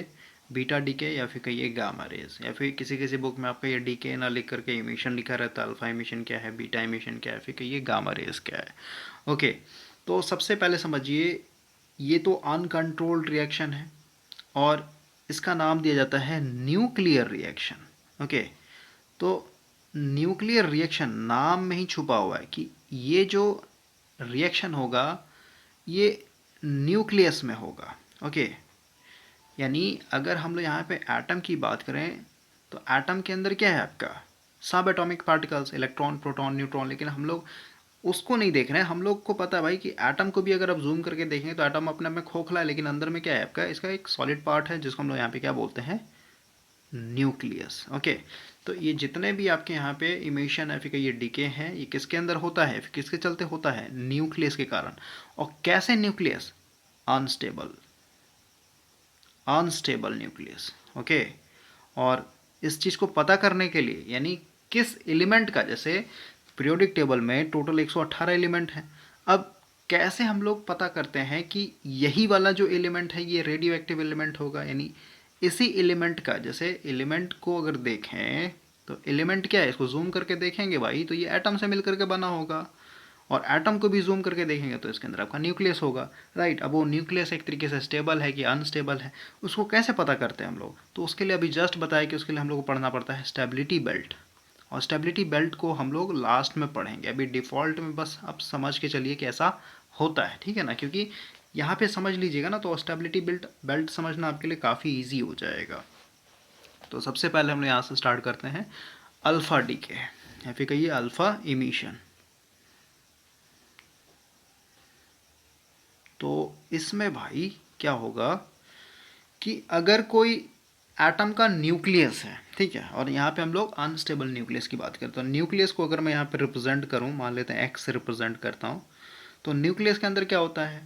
A: बीटा डीके या फिर कहिए गामा रेज, या फिर किसी किसी बुक में आपका ये डीके ना लिख करके इमिशन लिखा रहता है, अल्फ़ा इमिशन क्या है, बीटा इमिशन क्या है, फिर कहिए गामा रेज क्या है। ओके, तो सबसे पहले समझिए ये तो अनकंट्रोल्ड रिएक्शन है और इसका नाम दिया जाता है न्यूक्लियर रिएक्शन। ओके, तो न्यूक्लियर रिएक्शन नाम में ही छुपा हुआ है कि ये जो रिएक्शन होगा ये न्यूक्लियस में होगा। ओके, यानी अगर हम लोग यहाँ पे एटम की बात करें तो एटम के अंदर क्या है आपका सब atomic particles, electron proton neutron, लेकिन हम लोग उसको नहीं देख रहे हैं। हम लोग को पता है भाई कि एटम को भी अगर आप जूम करके देखेंगे तो एटम अपने आप में खोखला है, लेकिन अंदर में क्या है आपका, इसका एक सॉलिड पार्ट है जिसको हम लोग यहाँ पे क्या बोलते हैं, न्यूक्लियस। ओके, तो ये जितने भी आपके यहाँ पे इमिशन है फिर ये डीके हैं, ये किसके अंदर होता है, फिर किसके चलते होता है, न्यूक्लियस के कारण। और कैसे nucleus, unstable, unstable nucleus. Okay, और इस चीज़ को पता करने के लिए यानी किस एलिमेंट का, जैसे पीरियोडिक टेबल में टोटल 118 एलिमेंट हैं, अब कैसे हम लोग पता करते हैं कि यही वाला जो एलिमेंट है ये रेडियो एक्टिव एलिमेंट होगा, यानी इसी एलिमेंट का, जैसे एलिमेंट को अगर देखें तो एलिमेंट क्या है, इसको जूम करके देखेंगे भाई तो ये एटम से मिलकर के बना होगा, और एटम को भी जूम करके देखेंगे तो इसके अंदर आपका न्यूक्लियस होगा, राइट। अब वो न्यूक्लियस एक तरीके से स्टेबल है कि अनस्टेबल है, उसको कैसे पता करते हैं हम लोग, तो उसके लिए अभी जस्ट बताया कि उसके लिए हम लोग को पढ़ना पड़ता है स्टेबिलिटी बेल्ट, और स्टेबिलिटी बेल्ट को हम लोग लास्ट में पढ़ेंगे, अभी डिफ़ॉल्ट में बस आप समझ के चलिए कि ऐसा होता है, ठीक है ना, क्योंकि यहाँ पे समझ लीजिएगा ना तो स्टेबिलिटी बेल्ट समझना आपके लिए काफ़ी ईजी हो जाएगा। तो सबसे पहले हम लोग यहाँ से स्टार्ट करते हैं अल्फ़ा डीके या फिर कहिए अल्फ़ा इमिशन। तो इसमें भाई क्या होगा कि अगर कोई एटम का न्यूक्लियस है, ठीक है, और यहाँ पे हम लोग अनस्टेबल न्यूक्लियस की बात करते हैं, तो न्यूक्लियस को अगर मैं यहाँ पे रिप्रेजेंट करूँ, मान लेते हैं एक्स से रिप्रेजेंट करता हूँ, तो न्यूक्लियस के अंदर क्या होता है,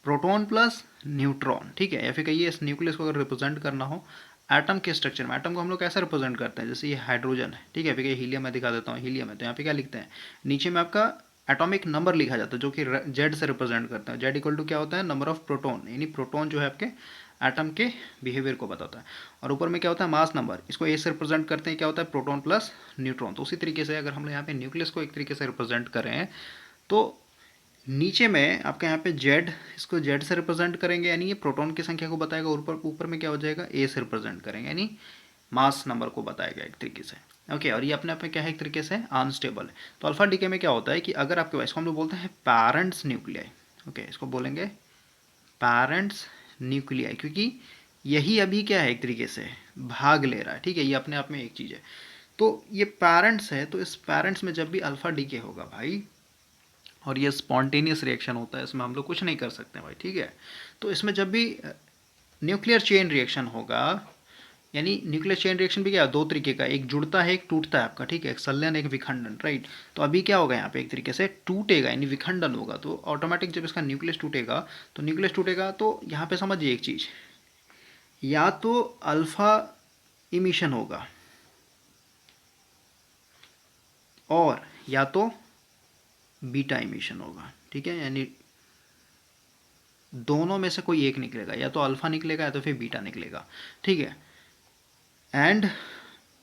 A: प्रोटॉन प्लस न्यूट्रॉन, ठीक है, या फिर कहिए इस न्यूक्लियस को अगर रिप्रेजेंट करना हो एटम के स्ट्रक्चर में, एटम को हम लोग कैसे रिप्रेजेंट करते हैं, जैसे ये हाइड्रोजन है, ठीक है, फिर हीलियम मैं दिखा देता हूँ, हीलियम है तो यहाँ पे क्या लिखते हैं, नीचे में आपका एटॉमिक नंबर लिखा जाता है जो कि जेड से रिप्रेजेंट करता है, जेड इक्वल टू क्या होता है, नंबर ऑफ प्रोटॉन, यानी प्रोटॉन जो है आपके एटम के बिहेवियर को बताता है, और ऊपर में क्या होता है मास नंबर, इसको ए से रिप्रेजेंट करते हैं, क्या होता है प्रोटॉन प्लस न्यूट्रॉन। तो उसी तरीके से अगर हम लोग यहाँ पे न्यूक्लियस को एक तरीके से रिप्रेजेंट करें तो नीचे में आपका यहाँ पे जेड, इसको जेड से रिप्रेजेंट करेंगे, यानी ये प्रोटॉन की संख्या को बताएगा। ऊपर ऊपर में क्या हो जाएगा, ए से रिप्रेजेंट करेंगे, यानी मास नंबर को बताएगा एक तरीके से। ओके, और ये अपने आप में क्या है, एक तरीके से अनस्टेबल है। तो अल्फा डीके में क्या होता है कि अगर आपके पास, इसको हम लोग बोलते हैं पेरेंट्स न्यूक्लियाई। ओके, इसको बोलेंगे पेरेंट्स न्यूक्लियाई, क्योंकि यही अभी क्या है, एक तरीके से भाग ले रहा है। ठीक है, ये अपने आप में एक चीज़ है। तो ये पेरेंट्स है, तो इस पेरेंट्स में जब भी अल्फा डीके होगा भाई, और ये स्पॉन्टेनियस रिएक्शन होता है, इसमें हम लोग कुछ नहीं कर सकते भाई। ठीक है, तो इसमें जब भी न्यूक्लियर चेन रिएक्शन होगा, यानी न्यूक्लियर चेन रिएक्शन भी क्या है, दो तरीके का, एक जुड़ता है एक टूटता है आपका। ठीक है, एक संलयन एक विखंडन, राइट। तो अभी क्या होगा यहाँ पे, एक तरीके से टूटेगा यानी विखंडन होगा। तो ऑटोमेटिक जब इसका न्यूक्लियस टूटेगा, तो न्यूक्लियस टूटेगा तो यहाँ पे समझिए एक चीज़, या तो अल्फा इमिशन होगा और या तो बीटा इमिशन होगा। ठीक है, यानी दोनों में से कोई एक निकलेगा, या तो अल्फा निकलेगा या तो फिर बीटा निकलेगा। ठीक है, एंड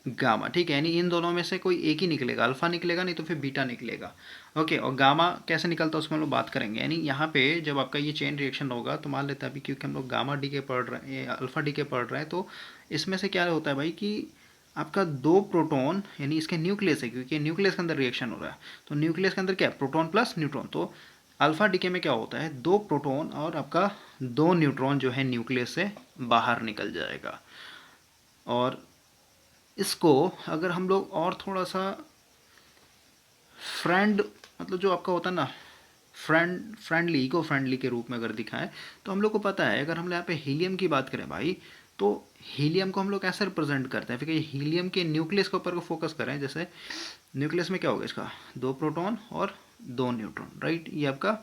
A: गामा। ठीक है, यानी इन दोनों में से कोई एक ही निकलेगा, अल्फा निकलेगा नहीं तो फिर बीटा निकलेगा। ओके, और गामा कैसे निकलता है उसमें हम लोग बात करेंगे। यानी यहाँ पे जब आपका ये चेन रिएक्शन होगा, तो मान लेते हैं अभी क्योंकि हम लोग गामा डी के पढ़ रहे हैं, अल्फा डी के पढ़ रहे हैं, तो इसमें से क्या होता है भाई कि आपका दो प्रोटॉन, यानी इसके न्यूक्लियस है, क्योंकि न्यूक्लियस के अंदर रिएक्शन हो रहा है, तो न्यूक्लियस के अंदर क्या है, प्रोटॉन प्लस न्यूट्रॉन। तो अल्फा डीके में क्या होता है, दो प्रोटॉन और आपका दो न्यूट्रॉन जो है न्यूक्लियस से बाहर निकल जाएगा। और इसको अगर हम लोग और थोड़ा सा फ्रेंड, मतलब जो आपका होता है ना, फ्रेंडली, इको फ्रेंडली के रूप में अगर दिखाएं, तो हम लोग को पता है, अगर हम लोग यहाँ पे हीलियम की बात करें भाई, तो हीलियम को हम लोग कैसे रिप्रेजेंट करते हैं, फिर हीलियम के न्यूक्लियस के ऊपर को फोकस करें। जैसे न्यूक्लियस में क्या होगा, इसका दो प्रोटॉन और दो न्यूट्रॉन, राइट। ये आपका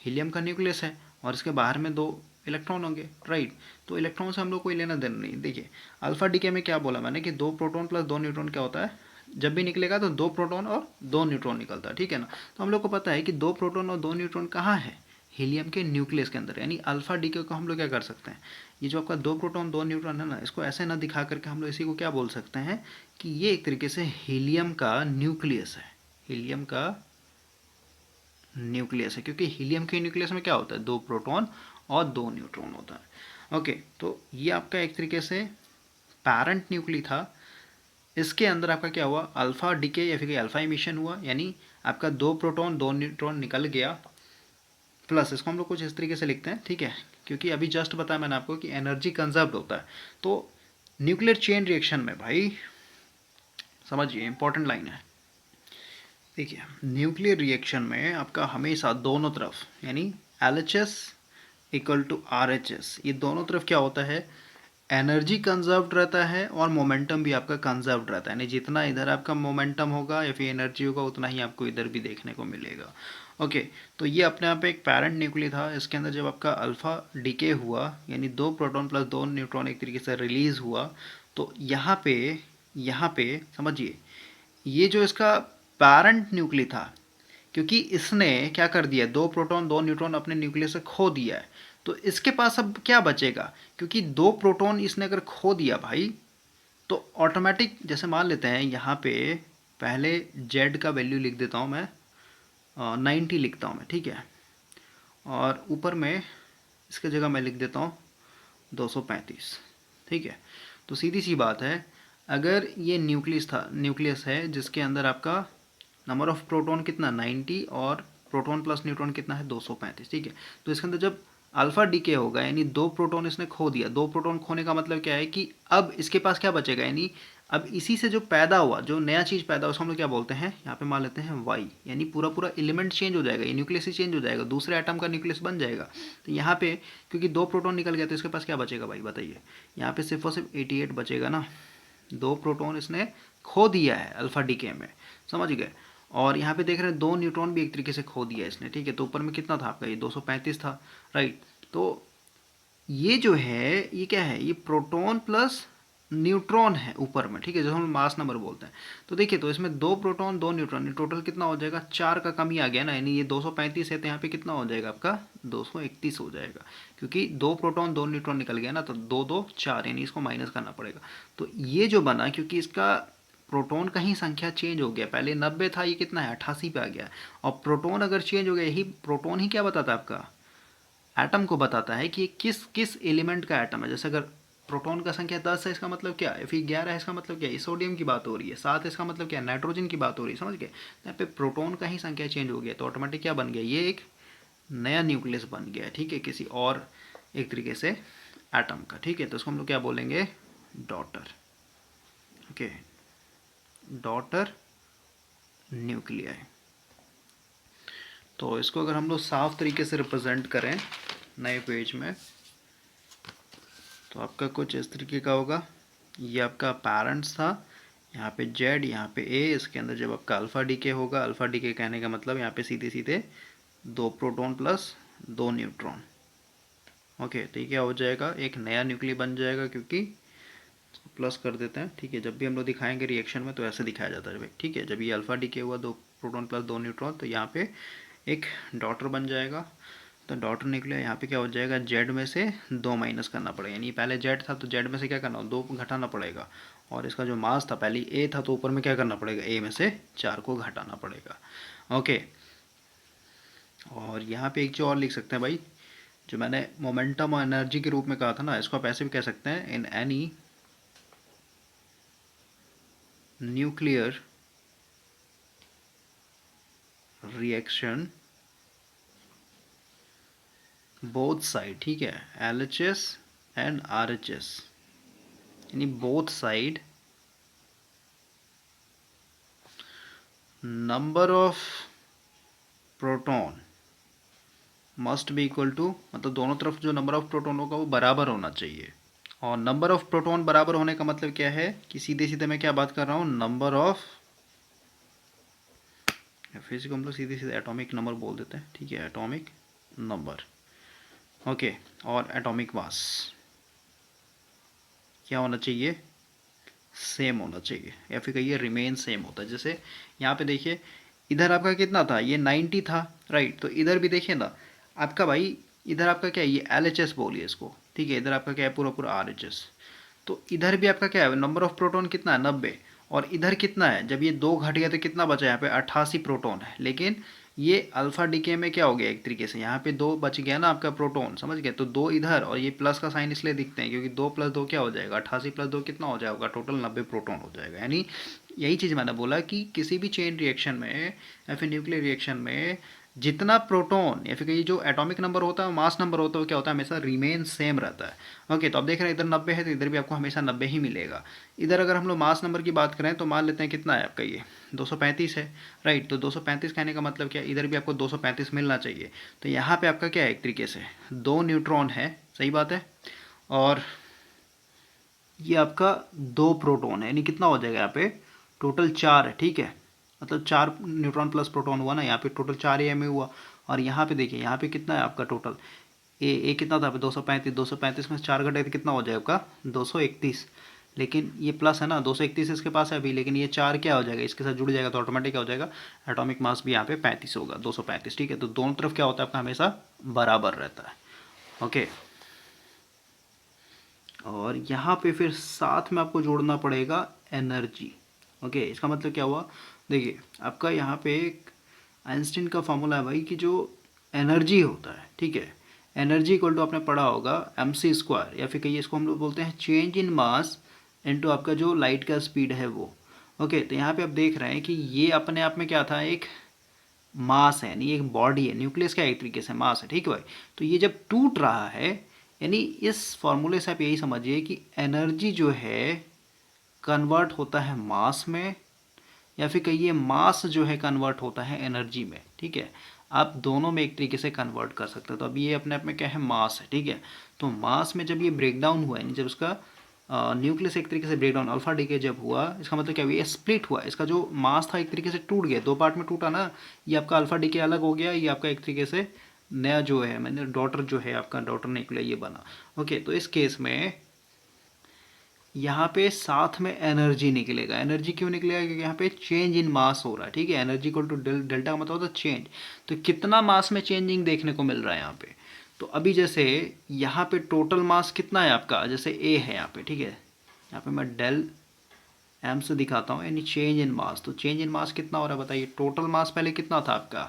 A: हीलियम का न्यूक्लियस है और इसके बाहर में दो इलेक्ट्रॉन होंगे, राइट। तो इलेक्ट्रॉन से हम लोग कोई लेना देना नहीं। देखिए अल्फा डीके में क्या बोला मैंने कि दो प्रोटॉन प्लस दो न्यूट्रॉन क्या होता है, जब भी निकलेगा तो दो प्रोटॉन और दो न्यूट्रॉन निकलता है। ठीक है ना, तो हम लोग को पता है कि दो प्रोटॉन और दो न्यूट्रॉन कहाँ है, हीलियम के न्यूक्लियस के अंदर। यानी अल्फा डीके को हम लोग क्या कर सकते हैं, ये जो आपका दो प्रोटॉन दो न्यूट्रॉन है ना, इसको ऐसे ना दिखा करके हम लोग इसी को क्या बोल सकते हैं कि ये एक तरीके से हीलियम का न्यूक्लियस है, हीलियम का न्यूक्लियस है। क्योंकि हीलियम के न्यूक्लियस में क्या होता है, दो प्रोटॉन और दो न्यूट्रॉन होता है। ओके, तो ये आपका एक तरीके से पैरेंट न्यूक्ली था। इसके अंदर आपका क्या हुआ, अल्फा डीके या फिर अल्फा इमिशन हुआ, यानी आपका दो प्रोटॉन दो न्यूट्रॉन निकल गया, प्लस इसको हम लोग कुछ इस तरीके से लिखते हैं। ठीक है, क्योंकि अभी जस्ट बताया मैंने आपको कि एनर्जी कंजर्व होता है। तो न्यूक्लियर चेन रिएक्शन में भाई समझिए, इंपॉर्टेंट लाइन है। देखिए न्यूक्लियर रिएक्शन में आपका हमेशा दोनों तरफ, यानी LHS इक्वल टू RHS, ये दोनों तरफ क्या होता है, एनर्जी कंजर्व्ड रहता है और मोमेंटम भी आपका कंजर्व्ड रहता है। यानी जितना इधर आपका मोमेंटम होगा या फिर एनर्जी होगा, उतना ही आपको इधर भी देखने को मिलेगा। ओके, तो ये अपने आप एक पैरेंट न्यूक्ली था। इसके अंदर जब आपका अल्फा डीके हुआ, यानी दो प्रोटॉन प्लस दो न्यूट्रॉन एक तरीके से रिलीज हुआ, तो यहाँ पे समझिए, ये जो इसका पैरेंट न्यूक्ली था, क्योंकि इसने क्या कर दिया, दो प्रोटॉन दो न्यूट्रॉन अपने न्यूक्लियस से खो दिया है, तो इसके पास अब क्या बचेगा, क्योंकि दो प्रोटॉन इसने अगर खो दिया भाई, तो ऑटोमेटिक, जैसे मान लेते हैं यहाँ पे पहले जेड का वैल्यू लिख देता हूँ मैं, 90 लिखता हूँ मैं। ठीक है, और ऊपर में इसके जगह मैं लिख देता हूँ 235। ठीक है, तो सीधी सी बात है, अगर ये न्यूक्लियस है जिसके अंदर आपका नंबर ऑफ प्रोटॉन कितना 90 और प्रोटॉन प्लस न्यूट्रॉन कितना है 235। ठीक है, तो इसके अंदर जब अल्फा डीके होगा, यानी दो प्रोटॉन इसने खो दिया, दो प्रोटॉन खोने का मतलब क्या है कि अब इसके पास क्या बचेगा, यानी अब इसी से जो पैदा हुआ, जो नया चीज़ पैदा हुआ, उसको हम लोग क्या बोलते हैं, यहाँ पे मान लेते हैं वाई, यानी पूरा पूरा एलिमेंट चेंज हो जाएगा, ये न्यूक्लियस ही चेंज हो जाएगा, दूसरे एटम का न्यूक्लियस बन जाएगा। तो यहाँ पे क्योंकि दो प्रोटॉन निकल गया, तो इसके पास क्या बचेगा भाई बताइए, यहाँ पे सिर्फ और सिर्फ 88 बचेगा ना, दो प्रोटॉन इसने खो दिया है अल्फा डीके में, समझ गए। और यहाँ पे देख रहे हैं दो न्यूट्रॉन भी एक तरीके से खो दिया इसने। ठीक है, तो ऊपर में कितना था आपका, ये 235 था, राइट। तो ये जो है ये क्या है, ये प्रोटॉन प्लस न्यूट्रॉन है ऊपर में। ठीक है, जो हम मास नंबर बोलते हैं। तो देखिए, तो इसमें दो प्रोटॉन दो न्यूट्रॉन, टोटल कितना हो जाएगा, 4 का कमी आ गया ना, यानी ये 235 है, तो यहाँ पे कितना हो जाएगा आपका 231 हो जाएगा, क्योंकि दो प्रोटॉन दो न्यूट्रॉन निकल गया ना, तो दो दो चार, यानी इसको माइनस करना पड़ेगा। तो ये जो बना, क्योंकि इसका प्रोटॉन का ही संख्या चेंज हो गया, पहले 90 था, ये कितना है 88 पे आ गया। और प्रोटॉन अगर चेंज हो गया, यही प्रोटॉन ही क्या बताता है आपका, एटम को बताता है कि किस किस एलिमेंट का एटम है। जैसे अगर प्रोटॉन का संख्या 10 है, इसका मतलब क्या है, फिर 11 है, इसका मतलब क्या है, सोडियम की बात हो रही है, 7 इसका मतलब क्या है, नाइट्रोजन की बात हो रही है, समझ गए। यहाँ पे प्रोटॉन का ही संख्या चेंज हो गया तो ऑटोमेटिक क्या बन गया, ये एक नया न्यूक्लियस बन गया, ठीक है, किसी और एक तरीके से एटम का, ठीक है। तो उसको हम लोग क्या बोलेंगे, डॉटर, ओके, डॉटर न्यूक्लियाई। तो इसको अगर हम लोग साफ तरीके से रिप्रेजेंट करें नए पेज में, तो आपका कुछ इस तरीके का होगा। ये आपका पेरेंट्स था, यहाँ पे जेड, यहाँ पे ए, इसके अंदर जब आपका अल्फ़ा डी के होगा, अल्फ़ा डी के कहने का मतलब यहाँ पे सीधे सीधे 2 प्रोटॉन प्लस 2 न्यूट्रॉन, ओके। तो ये क्या हो जाएगा, एक नया न्यूक्लियस बन जाएगा, क्योंकि प्लस कर देते हैं, ठीक है। जब भी हम लोग दिखाएंगे रिएक्शन में तो ऐसे दिखाया जाता है भाई, ठीक है। जब ये अल्फ़ा डी के हुआ 2 प्रोटॉन प्लस 2 न्यूट्रॉन, तो यहाँ पे एक डॉटर बन जाएगा। तो डॉटर निकले, यहाँ पे क्या हो जाएगा, जेड में से 2 माइनस करना पड़ेगा, यानी पहले जेड था तो जेड में से क्या करना, 2 घटाना पड़ेगा। और इसका जो मास था पहले ए था तो ऊपर में क्या करना पड़ेगा, ए में से 4 को घटाना पड़ेगा, ओके। और यहाँ पे एक चीज़ और लिख सकते हैं भाई, जो मैंने मोमेंटम और एनर्जी के रूप में कहा था ना, इसको आप ऐसे भी कह सकते हैं, in any nuclear reaction both side, ठीक है, LHS एंड RHS, यानी both side number of proton must be equal to, मतलब दोनों तरफ जो नंबर ऑफ प्रोटॉन होगा वो बराबर होना चाहिए। और नंबर ऑफ प्रोटॉन बराबर होने का मतलब क्या है कि सीधे सीधे मैं क्या बात कर रहा हूँ, नंबर ऑफ, फिर से हम लोग सीधे सीधे एटॉमिक नंबर बोल देते हैं, ठीक है, एटॉमिक नंबर, ओके। और एटॉमिक मास क्या होना चाहिए, सेम होना चाहिए, या फिर कहिए रिमेन सेम होता है। जैसे यहाँ पे देखिए, इधर आपका कितना था, ये 90 था, राइट। तो इधर भी देखिए ना आपका भाई, इधर आपका क्या है, ये LHS बोलिए इसको, ठीक है, इधर आपका क्या है, पूरा पूरा RHS। तो इधर भी आपका क्या है, नंबर ऑफ प्रोटॉन कितना है, 90। और इधर कितना है, जब ये 2 घट गया तो कितना बचा, यहाँ पे 88 प्रोटॉन है। लेकिन ये अल्फा डीके में क्या हो गया, एक तरीके से यहाँ पे 2 बच गया ना आपका प्रोटॉन, समझ गए। तो 2 इधर, और ये प्लस का साइन इसलिए दिखते हैं क्योंकि 2 + 2 क्या हो जाएगा, 88 + 2 कितना हो जाएगा, टोटल 90 प्रोटॉन हो जाएगा। यानी यही चीज़ मैंने बोला कि किसी भी चेन रिएक्शन में या फिर न्यूक्लियर रिएक्शन में जितना प्रोटॉन या फिर ये जो एटॉमिक नंबर होता है, मास नंबर होता है, वो क्या होता है, हमेशा रिमेन सेम रहता है, ओके। तो अब देख रहे हैं इधर 90 है तो इधर भी आपको हमेशा 90 ही मिलेगा। इधर अगर हम लोग मास नंबर की बात करें तो मान लेते हैं कितना है आपका, ये 235 है, राइट। तो 235 कहने का मतलब क्या, इधर भी आपको 235 मिलना चाहिए। तो यहाँ पे आपका क्या है, एक तरीके से 2 न्यूट्रॉन है, सही बात है, और ये आपका 2 प्रोटॉन है, यानी कितना हो जाएगा यहाँ पे, टोटल 4 है, ठीक है। मतलब 4 न्यूट्रॉन प्लस प्रोटॉन हुआ ना, यहाँ पे टोटल 4 एम हुआ। और यहाँ पे देखिए, यहाँ पे कितना है आपका टोटल, ए कितना था, 235, 235 में 4 घटे तो कितना हो जाएगा आपका, 231। लेकिन ये प्लस है ना, 231 इसके पास है अभी, लेकिन ये 4 क्या हो जाएगा, इसके साथ जुड़ जाएगा तो ऑटोमेटिक क्या हो जाएगा, एटॉमिक मास भी यहाँ पे 35 होगा, 235, ठीक है। तो दोनों तरफ क्या होता है आपका, हमेशा बराबर रहता है, ओके। और यहाँ पे फिर साथ में आपको जोड़ना पड़ेगा एनर्जी, ओके। इसका मतलब क्या हुआ, देखिए आपका यहाँ पे एक आइंस्टीन का फॉर्मूला है भाई, कि जो एनर्जी होता है, ठीक है, एनर्जी इक्वल टू आपने पढ़ा होगा mc², या फिर कहिए इसको हम लोग बोलते हैं चेंज इन मास इनटू आपका जो लाइट का स्पीड है वो, ओके। तो यहाँ पे आप देख रहे हैं कि ये अपने आप में क्या था, एक मास है, यानी एक बॉडी है, न्यूक्लियस का एक तरीके से मास है, ठीक है भाई। तो ये जब टूट रहा है, यानी इस फॉर्मूले से आप यही समझिए कि एनर्जी जो है कन्वर्ट होता है मास में, या फिर कहिए मास जो है कन्वर्ट होता है एनर्जी में, ठीक है। आप दोनों में एक तरीके से कन्वर्ट कर सकते हो। तो अब ये अपने आप में क्या है, मास है, ठीक है। तो मास में जब ये ब्रेक डाउन हुआ, यानी जब उसका न्यूक्लियस एक तरीके से ब्रेक डाउन अल्फा डीके जब हुआ, इसका मतलब क्या हुआ, ये स्प्लिट हुआ, इसका जो मास था एक तरीके से टूट गया, 2 पार्ट में टूटा ना। ये आपका अल्फा डीके अलग हो गया, ये आपका एक तरीके से नया जो है, मैंने डॉटर जो है आपका डॉटर निकला, ये बना, ओके। तो इस केस में यहाँ पे साथ में एनर्जी निकलेगा। एनर्जी क्यों निकलेगा, क्योंकि यहाँ पे चेंज इन मास हो रहा है, ठीक है। एनर्जी इक्वल टू डेल्टा का मतलब होता है चेंज। तो कितना मास में चेंजिंग देखने को मिल रहा है यहाँ पे, तो अभी जैसे यहाँ पे टोटल मास कितना है आपका, जैसे ए है यहाँ पे, ठीक है। यहाँ पे मैं डेल एम से दिखाता हूँ, यानी चेंज इन मास। तो चेंज इन मास कितना हो रहा है बताइए। टोटल मास पहले कितना था आपका,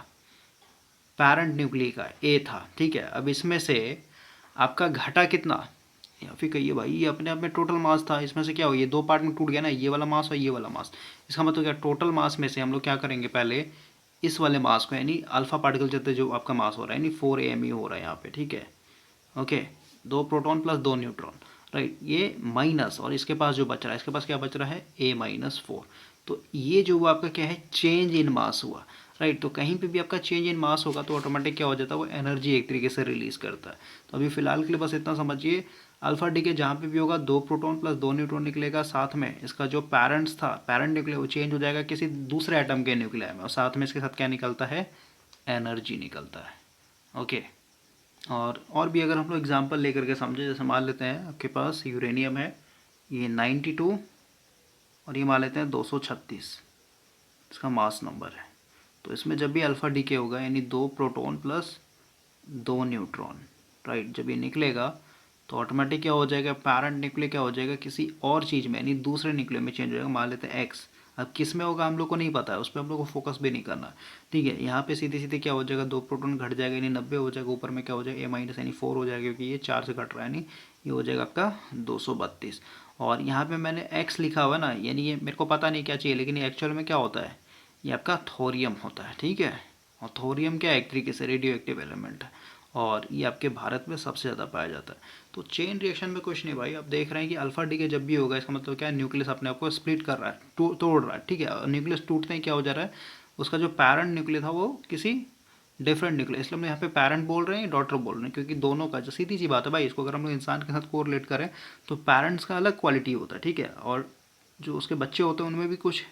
A: पैरेंट न्यूक्लियस का ए था, ठीक है। अब इसमें से आपका घटा कितना, या फिर कहिए भाई ये अपने आप में टोटल मास था, इसमें से क्या हो, ये दो पार्ट में टूट गया ना, ये वाला मास और ये वाला मास। इसका मतलब क्या, टोटल मास में से हम लोग क्या करेंगे, पहले इस वाले मास को, यानी अल्फा पार्टिकल चलते जो आपका मास हो रहा है, यानी 4 AMe हो रहा है यहाँ पे, ठीक है। Okay, 2 proton plus 2 neutron, right. ये माइनस, और इसके पास जो बच रहा है, इसके पास क्या बच रहा है, A-4। तो ये जो हुआ आपका क्या है, चेंज इन मास हुआ, राइट। तो कहीं पे भी आपका चेंज इन मास होगा तो ऑटोमेटिक क्या हो जाता है, वो एनर्जी एक तरीके से रिलीज करता है। तो अभी फिलहाल के लिए बस इतना समझिए, अल्फा डी के जहाँ पे भी होगा 2 प्रोटॉन प्लस 2 न्यूट्रॉन निकलेगा, साथ में इसका जो पेरेंट्स था, पेरेंट न्यूक्लियर, वो चेंज हो जाएगा किसी दूसरे एटम के न्यूक्लियर में, और साथ में इसके साथ क्या निकलता है, एनर्जी निकलता है। ओके, और भी अगर हम लोग एग्जांपल लेकर के समझे, जैसे मान लेते हैं आपके पास यूरेनियम है, ये 92, और ये मान लेते हैं 236, इसका मास नंबर है। तो इसमें जब भी अल्फा डीके होगा, यानी 2 प्रोटॉन प्लस 2 न्यूट्रॉन, राइट, जब ये निकलेगा तो ऑटोमेटिक क्या हो जाएगा, पैरेंट न्यूक्लियर क्या हो जाएगा, किसी और चीज़ में, यानी दूसरे न्यूक्लियर में चेंज हो जाएगा। मान लेते हैं एक्स, अब किस में होगा हम लोग को नहीं पता है, उस पर हम लोग को फोकस भी नहीं करना, ठीक है। यहाँ पे सीधे सीधे क्या हो जाएगा, 2 प्रोटॉन घट जाएगा, यानी 90 हो जाएगा, ऊपर में क्या हो जाएगा, A- यानी 4 हो जाएगा, क्योंकि ये 4 से घट रहा है, यानी ये हो जाएगा आपका 232। और यहाँ पे मैंने एक्स लिखा हुआ है ना, यानी ये मेरे को पता नहीं क्या चाहिए, लेकिन ये एक्चुअल में क्या होता है, ये आपका थोरियम होता है, ठीक है। और थोरियम क्या है, एक तरीके से रेडियो एक्टिव एलिमेंट है, और ये आपके भारत में सबसे ज़्यादा पाया जाता है। तो चेन रिएक्शन में कुछ नहीं भाई, आप देख रहे हैं कि अल्फा डी के जब भी होगा, इसका मतलब क्या है, न्यूक्लियस अपने आप को स्प्लिट कर रहा है, तोड़ रहा है, ठीक है। और न्यूक्लियस टूटते ही क्या हो जा रहा है, उसका जो पैरेंट न्यूक्लियस था वो किसी डिफरेंट न्यूक्लियस, इसलिए हम यहाँ पे पैरेंट बोल रहे हैं, डॉटर बोल रहे हैं, क्योंकि दोनों का जो सीधी सी बात है भाई, इसको अगर हम लोग इंसान के साथ कोरिलेट करें तो पेरेंट्स का अलग क्वालिटी होता है, ठीक है, और जो उसके बच्चे होते हैं उनमें भी कुछ